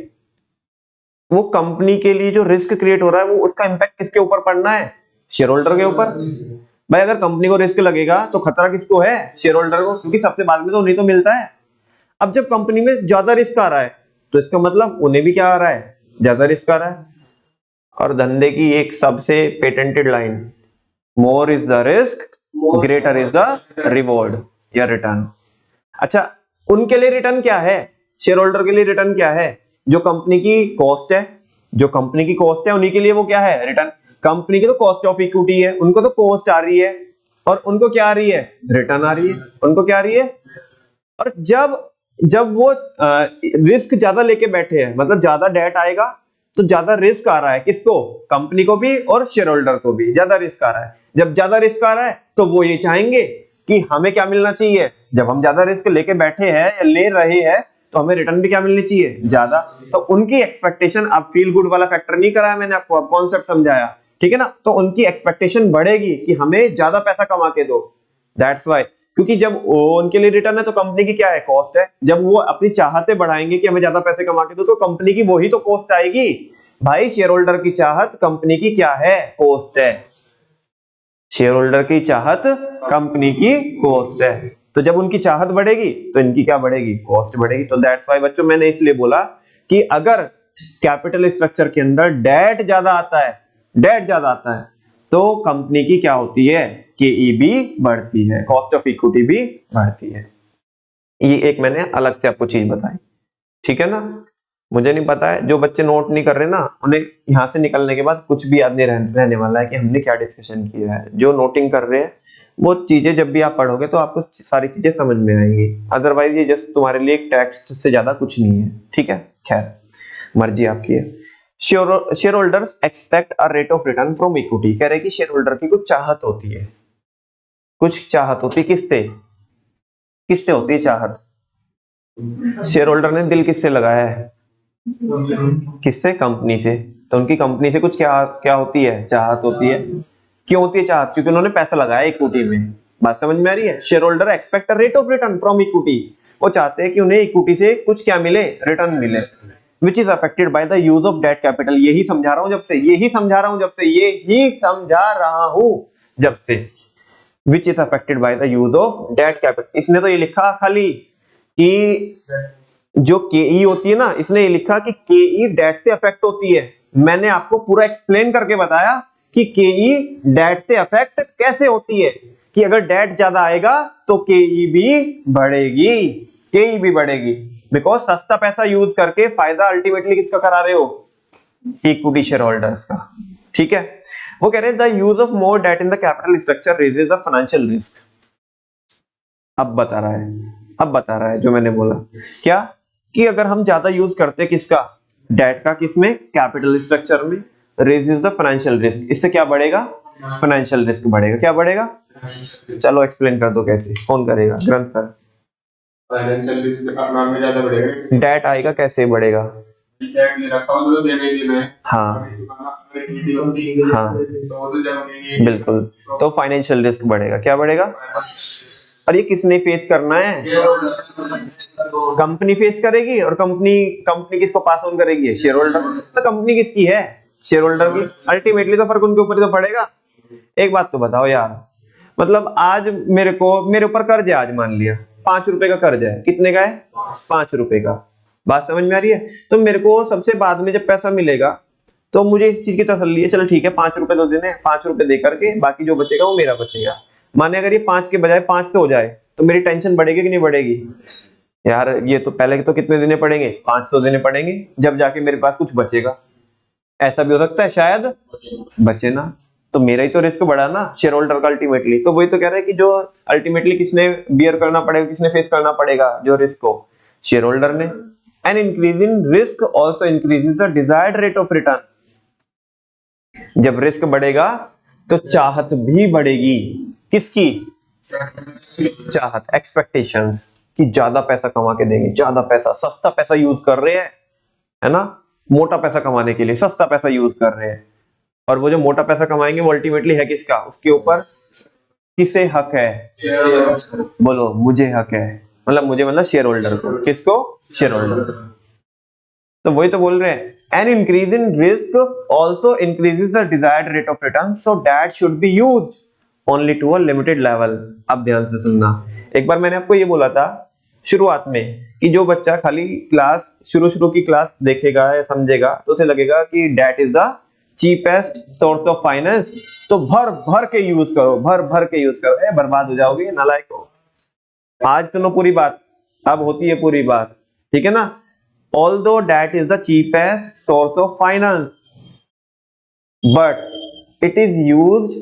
वो कंपनी के लिए जो रिस्क क्रिएट हो रहा है वो उसका इंपैक्ट किसके ऊपर पड़ना है? शेयर होल्डर के ऊपर। भाई अगर कंपनी को रिस्क लगेगा तो खतरा किसको है? शेयर होल्डर को, क्योंकि सबसे बाद में तो उन्हें तो मिलता है। अब जब कंपनी में ज्यादा रिस्क आ रहा है तो इसका मतलब उन्हें भी क्या आ रहा है? ज्यादा रिस्क आ रहा है। और धंधे की एक सबसे patented line, more is the risk greater is the reward या रिटर्न। अच्छा, उनके लिए रिटर्न क्या है? शेयर होल्डर के लिए रिटर्न क्या है? जो कंपनी की कॉस्ट है, जो कंपनी की कॉस्ट है उन्हीं के लिए वो क्या है? रिटर्न। कंपनी की तो कॉस्ट ऑफ इक्विटी है, उनको तो कॉस्ट आ रही है और उनको क्या आ रही है? रिटर्न आ रही है। उनको क्या आ रही है? और जब जब वो रिस्क ज्यादा लेके बैठे हैं, मतलब ज्यादा डेट आएगा तो ज्यादा रिस्क आ रहा है किसको? कंपनी को भी और शेयर होल्डर को भी ज्यादा रिस्क आ रहा है। जब ज्यादा रिस्क आ रहा है तो वो ये चाहेंगे कि हमें क्या मिलना चाहिए? जब हम ज्यादा रिस्क लेके बैठे हैं या ले रहे हैं तो हमें रिटर्न भी क्या मिलनी चाहिए? ज्यादा। तो उनकी एक्सपेक्टेशन, अब फील गुड वाला फैक्टर नहीं कराया मैंने आपको, अब कॉन्सेप्ट समझाया, ठीक है ना? तो उनकी एक्सपेक्टेशन बढ़ेगी कि हमें ज्यादा पैसा कमा के दो। दैट्स वाई, क्योंकि जब उनके लिए रिटर्न है तो कंपनी की क्या है? कॉस्ट है। जब वो अपनी चाहते बढ़ाएंगे कि हमें ज्यादा पैसे कमा के दो तो कंपनी की वही तो कॉस्ट आएगी। भाई शेयर होल्डर की चाहत कंपनी की क्या है? कॉस्ट है। शेयर होल्डर की चाहत कंपनी की कॉस्ट है। तो जब उनकी चाहत बढ़ेगी तो इनकी क्या बढ़ेगी? कॉस्ट बढ़ेगी। तो दैट्स वाई बच्चों मैंने इसलिए बोला कि अगर कैपिटल स्ट्रक्चर के अंदर डेट ज्यादा आता है, डेट ज्यादा आता है तो कंपनी की क्या होती है? केई भी बढ़ती है, कॉस्ट ऑफ इक्विटी भी बढ़ती है। ये एक मैंने अलग से आपको चीज बताई, ठीक है ना? मुझे नहीं पता है, जो बच्चे नोट नहीं कर रहे ना उन्हें यहां से निकलने के बाद कुछ भी याद नहीं रहने वाला है कि हमने क्या डिस्कशन किया है। जो नोटिंग कर रहे हैं वो चीजें जब भी आप पढ़ोगे तो आपको सारी चीजें समझ में आएंगी, अदरवाइज ये जस्ट तुम्हारे लिए एक टेक्स्ट से ज्यादा कुछ नहीं है, ठीक है? खैर, मर्जी आपकी है। Share holders expect a rate of return from equity. कह रहे कि शेयर होल्डर की कुछ चाहत होती है, कुछ चाहत होती है। किससे? किससे होती है चाहत? शेयर होल्डर ने दिल किससे लगाया है? किससे? कंपनी से। तो उनकी कंपनी से कुछ क्या क्या होती है? चाहत होती है। क्यों होती है चाहत? क्योंकि उन्होंने पैसा लगाया इक्विटी में। बात समझ में आ रही है? Share holder expect a rate of return from equity. वो चाहते हैं कि उन्हें इक्विटी से कुछ क्या मिले? रिटर्न मिले। Which is affected by the use of debt capital. यही समझा रहा हूं जब से, यही समझा रहा हूं जब से, यही समझा रहा हूं जब से। Which is affected by the use of debt capital. इसने तो ये लिखा खाली कि जो केई होती है ना, इसने ये लिखा कि केई डेट से अफेक्ट होती है। मैंने आपको पूरा एक्सप्लेन करके बताया कि केई डेट से अफेक्ट कैसे होती है, कि अगर डेट ज्यादा आएगा तो केई भी बढ़ेगी, केई भी बढ़ेगी। बिकॉज सस्ता पैसा यूज करके फायदा अल्टीमेटली किसका करा रहे हो? इक्विटी शेयर होल्डर्स का, ठीक है? वो कह रहे हैं the use of more debt in the capital structure raises the financial risk. अब बता रहा है, अब बता रहा है जो मैंने बोला क्या, कि अगर हम ज्यादा यूज करते हैं किसका? डेट का। किसमें? कैपिटल स्ट्रक्चर में। Raises the financial risk. इससे क्या बढ़ेगा? फाइनेंशियल रिस्क बढ़ेगा। क्या बढ़ेगा? चलो एक्सप्लेन कर दो कैसे, कौन करेगा? ग्रंथ कर। फाइनेंशियल रिस्क अपना में ज्यादा बढ़ेगा। डेट आएगा कैसे बढ़ेगा? डेट ले रखा हो तो देना ही देना है। हाँ हाँ तो जरूरी बिल्कुल। तो फाइनेंशियल रिस्क बढ़ेगा। क्या बढ़ेगा? और ये किसने फेस करना है? कंपनी फेस करेगी। और कंपनी कंपनी किसको पास ऑन करेगी? Share holder. तो कंपनी किसकी है? शेयर होल्डर की। अल्टीमेटली तो फर्क उनके ऊपर ही तो पड़ेगा। एक बात तो बताओ यार, मतलब आज मेरे ऊपर कर्ज है, आज मान लिया 5 रुपए का कर्ज है। कितने का है? 5 रुपए का। बात समझ में आ रही है? तो मेरे को सबसे बाद में जब पैसा मिलेगा तो मुझे इस चीज की तसल्ली है, चल ठीक है 5 रुपए तो देने, 5 रुपए दे करके बाकी जो बचेगा वो मेरा बचेगा। माने अगर ये 5 के बजाय 5 से हो जाए तो मेरी टेंशन बढ़ेगी कि नहीं बढ़ेगी? यार ये तो पहले तो कितने देने पड़ेंगे? 500 देने पड़ेंगे, जब जाके मेरे पास कुछ बचेगा। ऐसा भी हो सकता है शायद बचे ना। तो मेरा ही तो रिस्क बढ़ा ना शेयर होल्डर का अल्टीमेटली। तो वही तो कह रहा है कि जो अल्टीमेटली किसने बियर करना पड़ेगा, किसने फेस करना पड़ेगा जो रिस्क को? शेयर होल्डर ने। N increase in risk also increases the desired rate of return. जब रिस्क बढ़ेगा तो चाहत भी बढ़ेगी। किसकी? चाहत, एक्सपेक्टेशंस, कि ज्यादा पैसा कमा के देंगे, ज्यादा पैसा, सस्ता पैसा यूज कर रहे हैं, है ना? मोटा पैसा कमाने के लिए सस्ता पैसा यूज कर रहे हैं। और वो जो मोटा पैसा कमाएंगे वो अल्टीमेटली है किसका? उसके ऊपर किसे हक है? बोलो, मुझे हक है। मतलब मुझे मतलब शेयर होल्डर को, किसको? शेयर होल्डर को। तो वही तो बोल रहे हैं, an increase in risk also increases the desired rate of return, so that should be used only to a limited level. अब ध्यान से सुनना, एक बार मैंने आपको ये बोला था शुरुआत में कि जो बच्चा खाली क्लास शुरू की क्लास देखेगा या समझेगा तो उसे लगेगा कि debt is the cheapest source of finance, तो भर भर के यूज करो, भर भर के यूज करो, बर्बाद हो जाओगे, नालायक हो। आज सुनो पूरी बात, अब होती है पूरी बात, ठीक है ना। Although debt is the cheapest source of finance, but it is used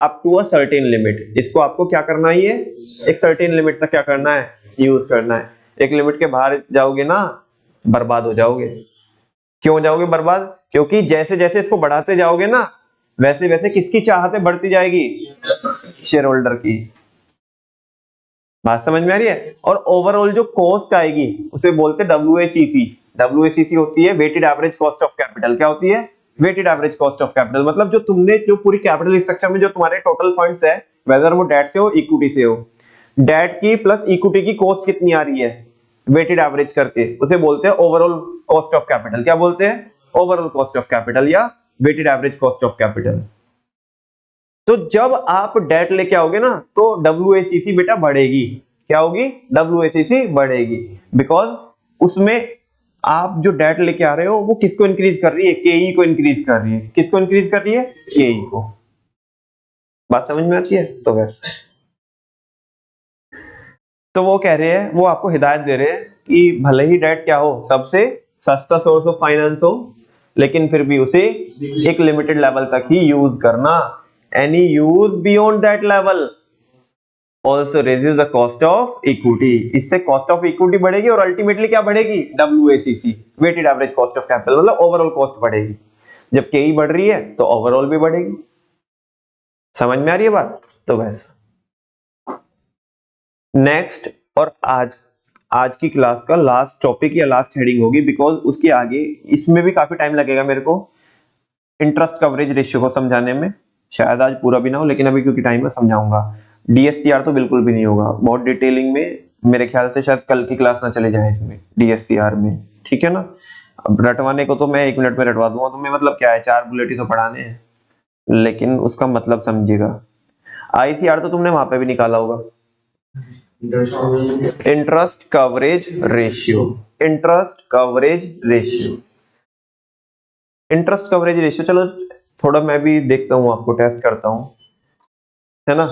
up to a certain limit. इसको आपको क्या करना है, ये एक certain limit तक क्या करना है, यूज करना है। एक लिमिट के बाहर जाओगे ना बर्बाद हो जाओगे। क्यों जाओगे बर्बाद? क्योंकि जैसे जैसे इसको बढ़ाते जाओगे ना वैसे वैसे किसकी चाहतें बढ़ती जाएगी? शेयर होल्डर की। बात समझ में आ रही है? और ओवरऑल जो कॉस्ट आएगी उसे बोलते हैं WACC। WACC होती है weighted average cost of capital. क्या होती है? Weighted average cost of capital. मतलब जो तुमने जो पूरी कैपिटल स्ट्रक्चर में जो तुम्हारे टोटल फंड्स है, वेदर वो डेट से हो इक्विटी से हो, डेट की प्लस इक्विटी की कॉस्ट कितनी आ रही है वेटेड एवरेज करके, उसे बोलते हैं ओवरऑल कॉस्ट ऑफ कैपिटल। क्या बोलते हैं? ओवरऑल कॉस्ट ऑफ कैपिटल या weighted average cost of capital. तो जब आप डेट लेके आओगे ना तो WACC बेटा बढ़ेगी। क्या होगी? WACC बढ़ेगी, बिकॉज उसमें आप जो डेट लेके आ रहे हो वो किसको इंक्रीज कर रही है? KE को इंक्रीज कर रही है। किसको इंक्रीज कर रही है? KE को। बात समझ में आती है? तो वैसे तो वो कह रहे हैं, वो आपको हिदायत दे रहे हैं कि भले ही डेट क्या हो, सबसे सस्ता सोर्स ऑफ फाइनेंस हो, लेकिन फिर भी उसे एक लिमिटेड लेवल तक ही यूज करना। Any use beyond that level also raises the cost of equity। इससे cost of equity बढ़ेगी और अल्टीमेटली क्या बढ़ेगी? WACC, weighted average cost of capital, मतलब ओवरऑल कॉस्ट बढ़ेगी। जब KE बढ़ रही है तो ओवरऑल भी बढ़ेगी। समझ में आ रही है बात? तो वैसा नेक्स्ट, और आज की क्लास का लास्ट टॉपिक या लास्ट हेडिंग होगी, बिकॉज उसके आगे इसमें भी काफी टाइम लगेगा मेरे को इंटरेस्ट कवरेज रेशियो को समझाने में। शायद आज पूरा भी ना हो, लेकिन अभी क्योंकि टाइम है समझाऊंगा। DSCR तो बिल्कुल भी नहीं होगा, बहुत डिटेलिंग में, मेरे ख्याल से शायद कल की क्लास ना चले जाए इसमें DSCR में, ठीक है ना। अब रटवाने को तो मैं 1 मिनट में रटवा दूंगा तुम्हें, मतलब क्या है 4 बुलेट ही तो पढ़ाने हैं, लेकिन उसका मतलब समझिएगा। ICR तो तुमने वहां पे भी निकाला होगा, interest coverage ratio. Interest coverage ratio, interest coverage ratio. चलो थोड़ा मैं भी देखता हूँ, आपको टेस्ट करता हूँ, है ना।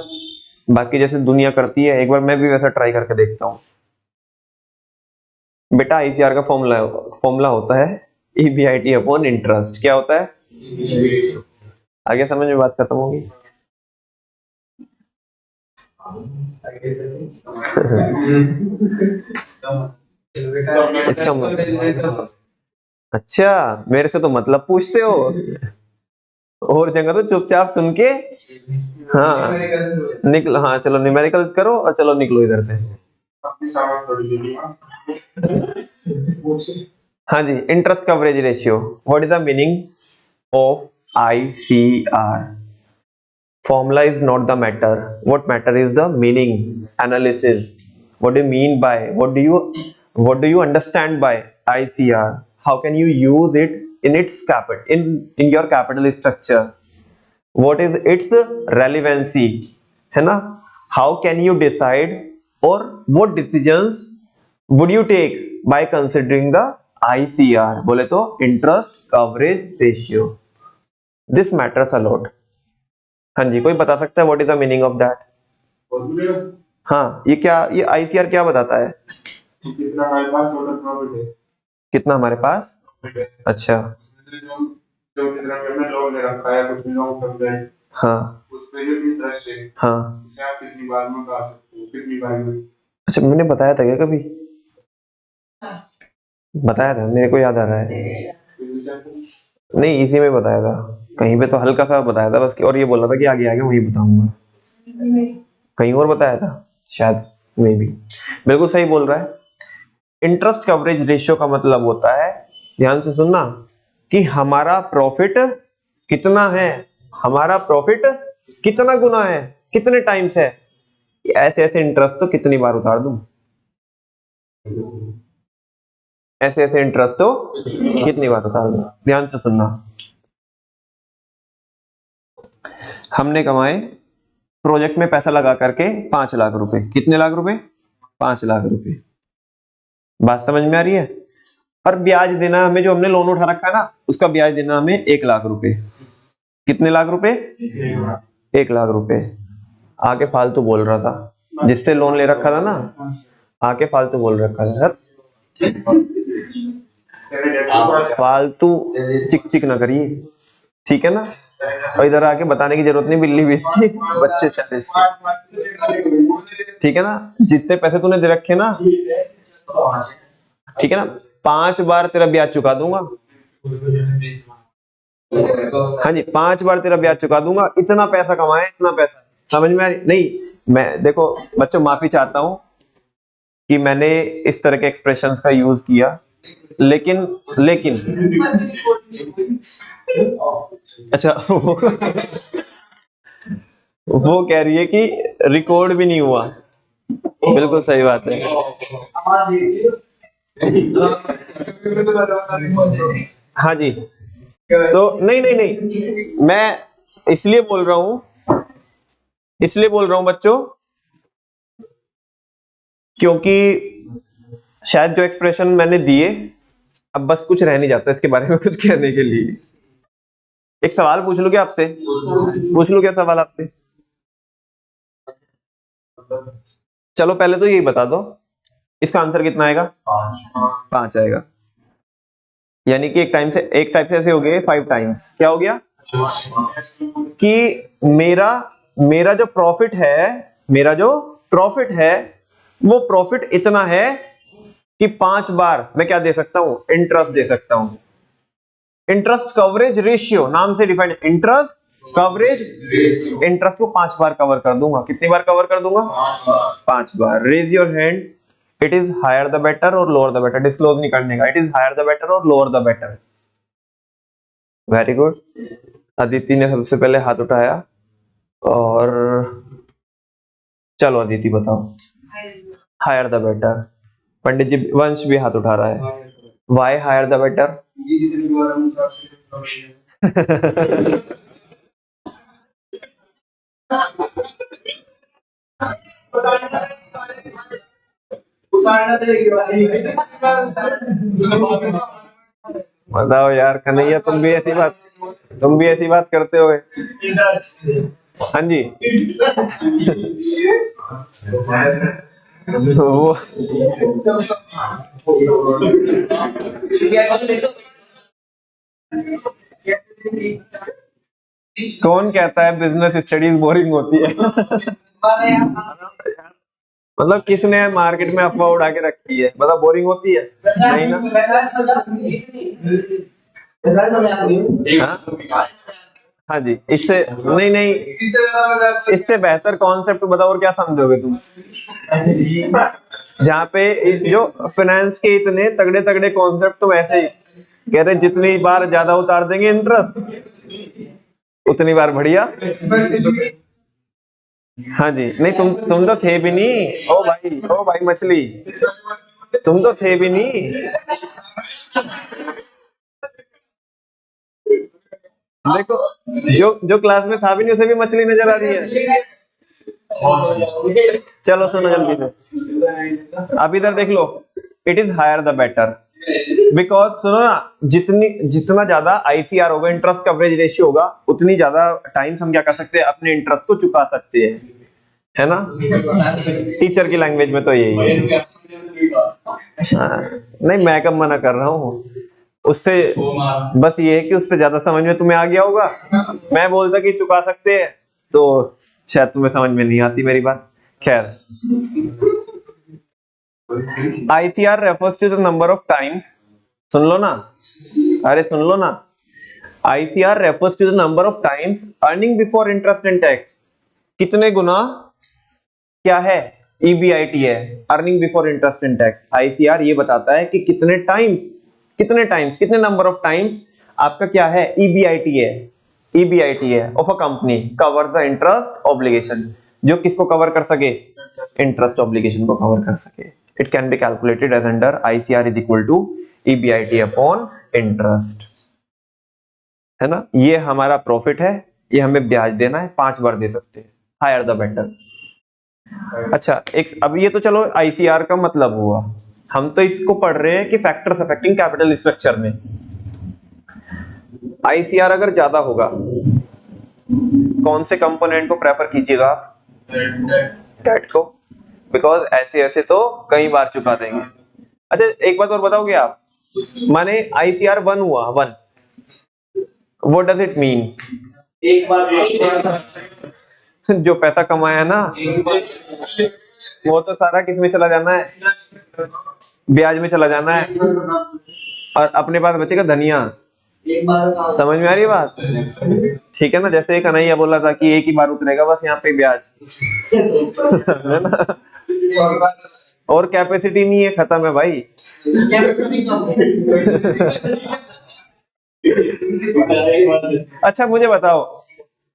बाकी जैसे दुनिया करती है एक बार मैं भी वैसा ट्राई करके देखता हूँ। बेटा ICR का फॉर्मूला होता है EBIT अपॉन इंटरेस्ट। क्या होता है? आगे समझ में बात खत्म होगी। इसका मतलब अच्छा, मेरे से तो मतलब पूछते हो, और जगह तो चुपचाप सुन के हाँ निकलो। हाँ चलो न्यूमेरिकल करो और चलो निकलो इधर से। हाँ जी, interest coverage ratio. What is the meaning of ICR? Formula is not the matter. What matter is the meaning, analysis. What do you mean by? What do you understand by ICR? How can you use it in its in your capital structure? What is its relevancy? है ना? How can you decide, or what decisions would you take by considering the ICR? बोले तो interest coverage ratio. This matters a lot. हाँ जी, कोई बता सकता है what is the meaning of that? हाँ, ये क्या, ये ICR क्या बताता है? कितना हमारे पास टोटल प्रॉफिट है, कितना हमारे पास। अच्छा, जो कितना हमने लोन ले रखा है, कुछ लॉन्ग टर्म डेट, हाँ, उस पे जो इंटरेस्ट है, हाँ, उसे आप कितनी बार में उठा सकते हो, कितनी बार में। अच्छा, मैंने बताया था क्या कभी? बताया था, मेरे को याद आ रहा है। नहीं, इसी में बताया था कहीं पे, तो हल्का सा बताया था बस, और ये बोला था कि आगे आगे वही बताऊंगा। कहीं और बताया था शायद, मे बी। बिल्कुल सही बोल रहा है। इंटरेस्ट कवरेज रेशियो का मतलब होता है, ध्यान से सुनना, कि हमारा प्रॉफिट कितना है, हमारा प्रॉफिट कितना गुना है, कितने टाइम्स है ऐसे ऐसे इंटरेस्ट तो कितनी बार उतार दूं, ऐसे ऐसे इंटरेस्ट तो कितनी बार उतार दूं। ध्यान से सुनना, हमने कमाए प्रोजेक्ट में पैसा लगा करके 5 लाख रुपए। कितने लाख रुपए? 5 लाख रुपए। बात समझ में आ रही है? और ब्याज देना हमें, जो हमने लोन उठा रखा है ना, उसका ब्याज देना हमें 1 लाख रुपए। कितने लाख रुपए? 1 लाख रुपए। आके फालतू बोल रहा था, जिससे लोन ले रखा था ना, आके फालतू बोल रखा था सर। फालतू चिक चिक ना करिए, ठीक है ना। और इधर आके बताने की जरूरत नहीं, बिल्ली 20 की, बच्चे 40 की, ठीक है ना। जितने पैसे तूने दे रखे ना, ठीक है ना, 5 बार तेरा ब्याज चुका दूंगा। हाँ जी, 5 बार तेरा ब्याज चुका दूंगा। इतना पैसा कमाए, इतना पैसा। समझ में आ रही? नहीं, मैं देखो बच्चों, माफी चाहता हूं कि मैंने इस तरह के एक्सप्रेशंस का यूज किया, लेकिन अच्छा वो कह रही है कि रिकॉर्ड भी नहीं हुआ। बिल्कुल सही बात है। हाँ जी, तो नहीं, मैं इसलिए बोल रहा हूं बच्चों, क्योंकि शायद जो एक्सप्रेशन मैंने दिए, अब बस कुछ रह नहीं जाता इसके बारे में कुछ कहने के लिए। एक सवाल पूछ लूं क्या आपसे? पूछ लूं क्या सवाल आपसे? चलो पहले तो यही बता दो, इसका आंसर कितना आएगा? 5 आएगा। यानी कि एक टाइप से ऐसे हो गए 5 टाइम्स। क्या हो गया? कि मेरा जो प्रॉफिट है वो प्रॉफिट इतना है कि 5 बार मैं क्या दे सकता हूं? इंटरेस्ट दे सकता हूं। इंटरेस्ट कवरेज रेशियो नाम से डिफाइंड, इंटरेस्ट कवरेज, इंटरेस्ट को 5 बार कवर कर दूंगा। कितनी बार कवर कर दूंगा? 5 बार। Raise your hand, it is higher the better और लोअर द बेटर। डिस्क्लोज नहीं करने का, it is higher the better और lower the better. Very good. Aditi ने सबसे पहले हाथ उठाया, और चलो अदिति बताओ। Higher the better. Pandit ji, Vansh भी हाथ उठा रहा है। Why higher the better? बताओ यार कन्हैया, तुम भी ऐसी बात करते हो? हाँ जी। वो कौन कहता है बिजनेस स्टडीज बोरिंग होती है? मतलब किसने मार्केट में अफवाह उड़ा के रखी है? मतलब बोरिंग होती है? नहीं ना। हाँ? हाँ जी, इससे नहीं, इससे बेहतर कॉन्सेप्ट बताओ और क्या समझोगे तुम? जहाँ पे जो फाइनेंस के इतने तगड़े तगड़े कॉन्सेप्ट तुम ऐसे ही कह रहे, जितनी बार ज्यादा उतार देंगे इंटरेस्ट उतनी बार बढ़िया। हाँ जी, नहीं तुम तो थे भी नहीं। ओ भाई मछली, तुम तो थे भी नहीं। देखो, जो क्लास में था भी नहीं, उसे भी मछली नजर आ रही है। चलो सुनो जल्दी से, अब इधर देख लो। It is higher the better, because सुनो ना, जितना ज्यादा आईसीआर होगा, इंटरेस्ट कवरेज रेशियो होगा, उतनी ज्यादा टाइम्स हम क्या कर सकते हैं? अपने इंटरेस्ट को चुका सकते हैं, है ना। टीचर की लैंग्वेज में तो यही है। नहीं, मैं कब मना कर रहा हूँ, उससे बस ये है कि उससे ज्यादा समझ में तुम्हें आ गया होगा। मैं बोलता कि चुका सकते हैं, तो शायद तुम्हें समझ में नहीं आती मेरी बात। खैर, ICR refers to the number of times, सुन लो ना, अरे सुन लो ना, ICR refers to the number of times earning before interest and tax। कितने गुना क्या है? EBIT है, earning before interest and tax. ICR ये बताता है कि कितने नंबर ऑफ टाइम्स आपका क्या है? EBIT है of a company cover the interest obligation. जो किसको कवर कर सके? इंटरेस्ट ऑब्लिगेशन को कवर कर सके। It can be calculated as under ICR is equal to EBIT upon interest, है ना। ये हमारा प्रॉफिट है, ये हमें ब्याज देना है, 5 बार दे सकते हैं, हायर द बेटर। अच्छा, एक अब ये तो चलो ICR का मतलब हुआ, हम तो इसको पढ़ रहे हैं कि फैक्टर्स अफेक्टिंग कैपिटल स्ट्रक्चर में ICR अगर ज्यादा होगा, कौन से कंपोनेंट को प्रेफर कीजिएगा आप? डेट को, बिकॉज ऐसे ऐसे तो कई बार चुका देंगे। अच्छा, एक बात और बताओगे आप, माने ICR 1 हुआ 1, व्हाट डज इट मीन? एक बार जो पैसा कमाया ना वो तो सारा किस में चला जाना है? ब्याज में चला जाना है, और अपने पास बचेगा धनिया। एक बार समझ में आ रही है बात? ठीक है ना, जैसे एक कन्हैया बोला था कि एक ही बार उतरेगा बस यहाँ पे ब्याज, है ना, और कैपेसिटी नहीं है, खत्म है भाई। अच्छा मुझे बताओ,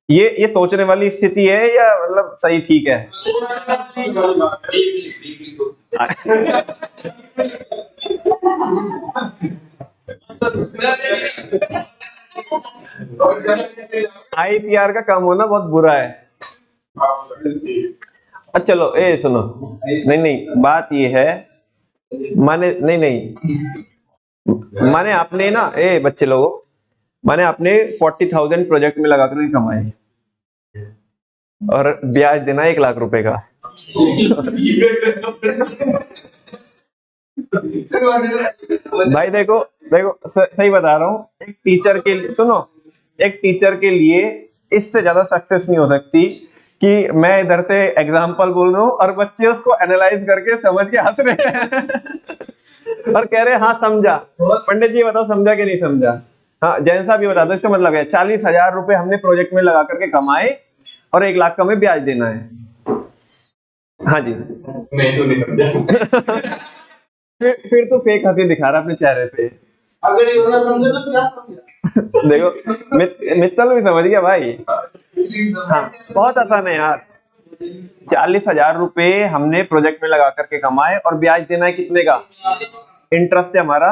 ये सोचने वाली स्थिति है या मतलब सही ठीक है? ICR का कम होना बहुत बुरा है। अच्छा चलो, सुनो, नहीं नहीं, बात ये है, माने नहीं नहीं, माने आपने ना, बच्चे लोगों, माने आपने 40,000 प्रोजेक्ट में लगाकर भी कमाए और ब्याज देना 1 लाख रुपए का। भाई देखो देखो, सही बता रहा हूँ, एक टीचर के लिए सुनो, एक टीचर के लिए इससे ज्यादा सक्सेस नहीं हो सकती कि मैं इधर से एग्जाम्पल बोल रहा हूँ और बच्चे उसको एनालाइज करके समझ के हंस रहे हैं और कह रहे हैं हाँ समझा। पंडित जी बताओ समझा कि नहीं समझा? हाँ, जैन साहब ये बता दो, इसका मतलब है 40,000 रुपए हमने प्रोजेक्ट में लगा करके कमाए और 1 लाख का हमें ब्याज देना है। हाँ जी, मैं तो नहीं समझा। फिर तो फेक हंसी दिखा रहा अपने चेहरे पे। अगर ये ना समझे तो क्या समझा? देखो मित्तल भी समझ गया भाई। हाँ, बहुत आसान है यार, 40,000 रुपए हमने प्रोजेक्ट में लगा करके कमाए और ब्याज देना है कितने का? इंटरेस्ट है हमारा,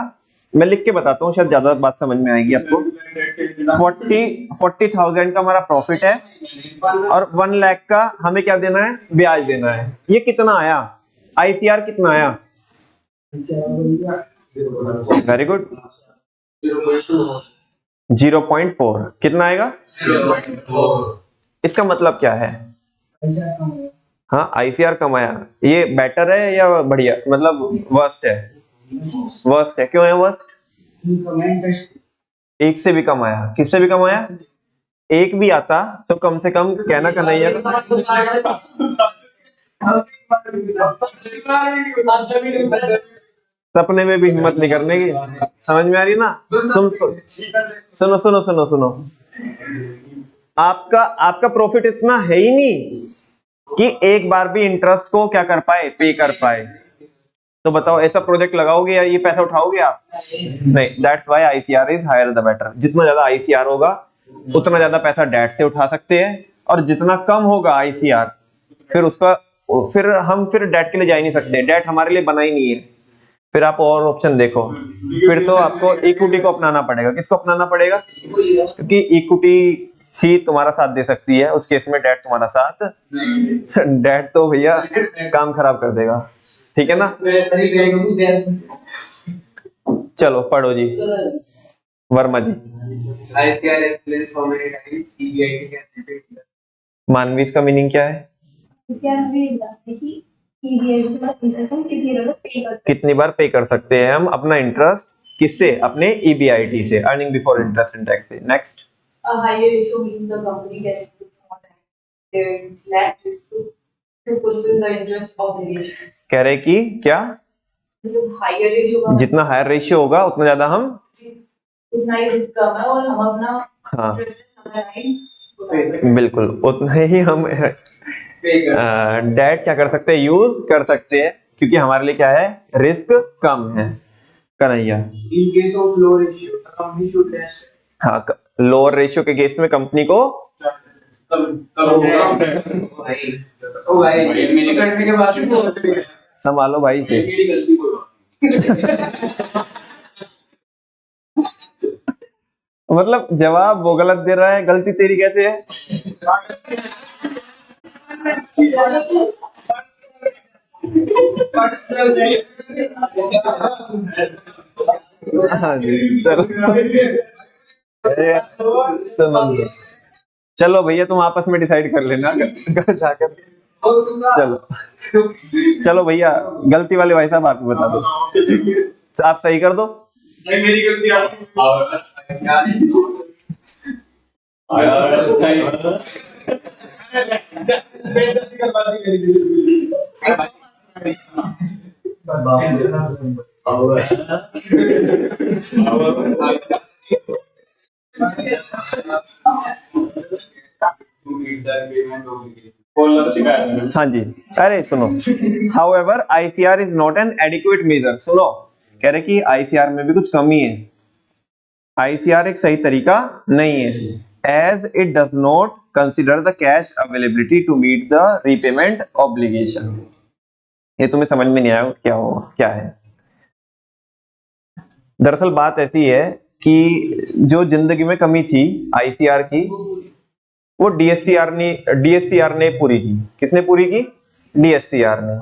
मैं लिख के बताता हूँ, शायद ज्यादा बात समझ में आएगी आपको। 40,000 का हमारा प्रॉफिट है और 1 लाख का हमें क्या देना है? ब्याज देना है। ये कितना आया? ICR कितना आया? Very good, 0.4। कितना आएगा? 0.4। इसका मतलब क्या है? हाँ, ICR कम आया। ये बेटर है या बढ़िया, मतलब वर्स्ट है? वर्स्ट है। क्यों है वर्स्ट? एक से भी कम आया। किससे भी कम आया? एक भी आता तो कम से कम कहना कन्हैया सपने में भी हिम्मत नहीं करने की। समझ में आ रही ना? तुम सुनो सुनो सुनो सुनो, आपका प्रॉफिट इतना है ही नहीं कि एक बार भी इंटरेस्ट को क्या कर पाए? पे कर पाए। तो बताओ ऐसा प्रोजेक्ट लगाओगे या ये पैसा उठाओगे आप? नहीं। That's why ICR is higher the better. जितना ज्यादा ICR होगा उतना ज्यादा पैसा डेट से उठा सकते हैं, और जितना कम होगा ICR फिर डेट के लिए जा ही नहीं सकते। डेट हमारे लिए बना ही नहीं है। फिर आप और ऑप्शन देखो, फिर तो आपको इक्विटी को अपनाना पड़ेगा। किसको अपनाना पड़ेगा? क्योंकि इक्विटी ही तुम्हारा साथ दे सकती है, उस केस में डेट तुम्हारा साथ डेट तो भैया काम खराब कर देगा। ठीक है ना? चलो पढ़ो जी, वर्मा जी। ICR explains how many times EBIT can repay. मानवी, इसका मीनिंग क्या है? कितनी बार पे कर सकते हैं हम अपना इंटरेस्ट? किससे? अपने EBIT से, earning before interest and tax से। Next. A higher ratio means the company gets more time. There is less risk to fulfill the interest obligations. कह रहे कि क्या? मतलब higher ratio का जितना हायर रेशियो होगा उतना ज्यादा हम उतना ही रिस्क कम है और हम अपना हाँ interest टाइम बिल्कुल उतना ही हम डेट क्या कर सकते हैं? यूज कर सकते हैं, क्योंकि हमारे लिए क्या है? रिस्क कम है। Kanhaiya, In case of low ratio, the company should rest. हाँ, लोअर रेशियो के केस में कंपनी को करने के बाद संभालो भाई से। मतलब जवाब वो गलत दे रहा है, गलती तेरी कैसे है? हाँ जी, चलो सुनो। चलो भैया तुम आपस में डिसाइड कर लेना घर जाकर। चलो चलो भैया, गलती वाले भाई साहब आप ही बता दो, आप सही कर दो। मेरी गलती हाँ जी, अरे सुनो, however ICR is not an adequate measure। सुनो, कह रहे कि ICR में भी कुछ कमी है, ICR एक सही तरीका नहीं है, as it does not consider the cash availability to meet the repayment obligation। ये तुम्हें समझ में नहीं आया क्या होगा, क्या है? दरअसल बात ऐसी है कि जो जिंदगी में कमी थी ICR की, वो DSCR ने पूरी की। किसने पूरी की? DSCR ने।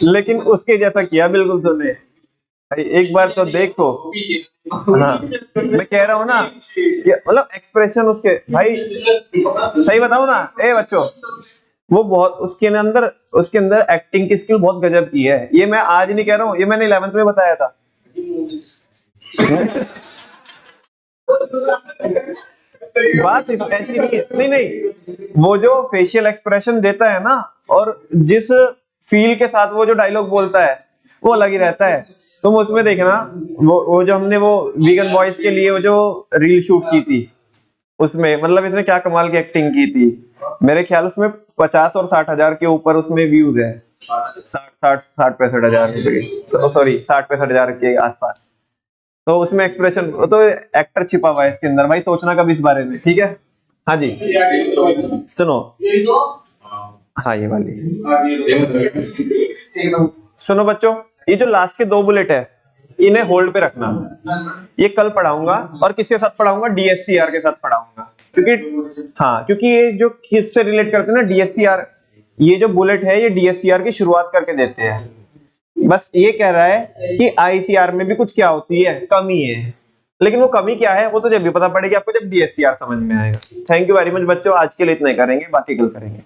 लेकिन उसके जैसा किया बिल्कुल तुमने। भाई एक बार तो देखो। हाँ, मैं कह रहा हूँ ना कि मतलब एक्सप्रेशन उसके, भाई सही बताओ ना, ए बच्चों, वो बहुत उसके अंदर एक्टिंग की स्किल बहुत गजब की है। ये मैं आज नहीं कह रहा हूँ, ये मैंने 11th में बताया था। बात ऐसी नहीं है, नहीं नहीं, वो जो फेशियल एक्सप्रेशन देता है ना, और जिस फील के साथ वो जो डायलॉग बोलता है, वो अलग ही रहता है। तुम उसमें देखना, वो जो हमने वो वीगन बॉयज के लिए वो जो रील शूट की थी, उसमें मतलब इसने क्या कमाल की एक्टिंग की थी। मेरे ख्याल उसमें 50 और 60 हजार के ऊपर उसमें व्यूज है, 60-65 हजार, सॉरी 60-65 हजार के आसपास। तो उसमें एक्सप्रेशन, तो एक्टर छिपा हुआ है इसके अंदर, भाई सोचना कभी इस बारे में, ठीक है? हाँ जी, सुनो, हाँ ये वाली सुनो बच्चों, ये जो लास्ट के 2 बुलेट है, इन्हें होल्ड पे रखना। ये कल पढ़ाऊंगा, और किसके साथ पढ़ाऊंगा? DSCR के साथ पढ़ाऊंगा, क्योंकि ये जो किससे रिलेट करते हैं ना, DSCR, ये जो बुलेट है ये DSCR की शुरुआत करके देते हैं। बस ये कह रहा है कि ICR में भी कुछ क्या होती है, कमी है। लेकिन वो कमी क्या है, वो तो जब भी पता पड़ेगी आपको, जब DSCR समझ में आएगा। थैंक यू वेरी मच बच्चों, आज के लिए इतना ही करेंगे, बाकी कल करेंगे।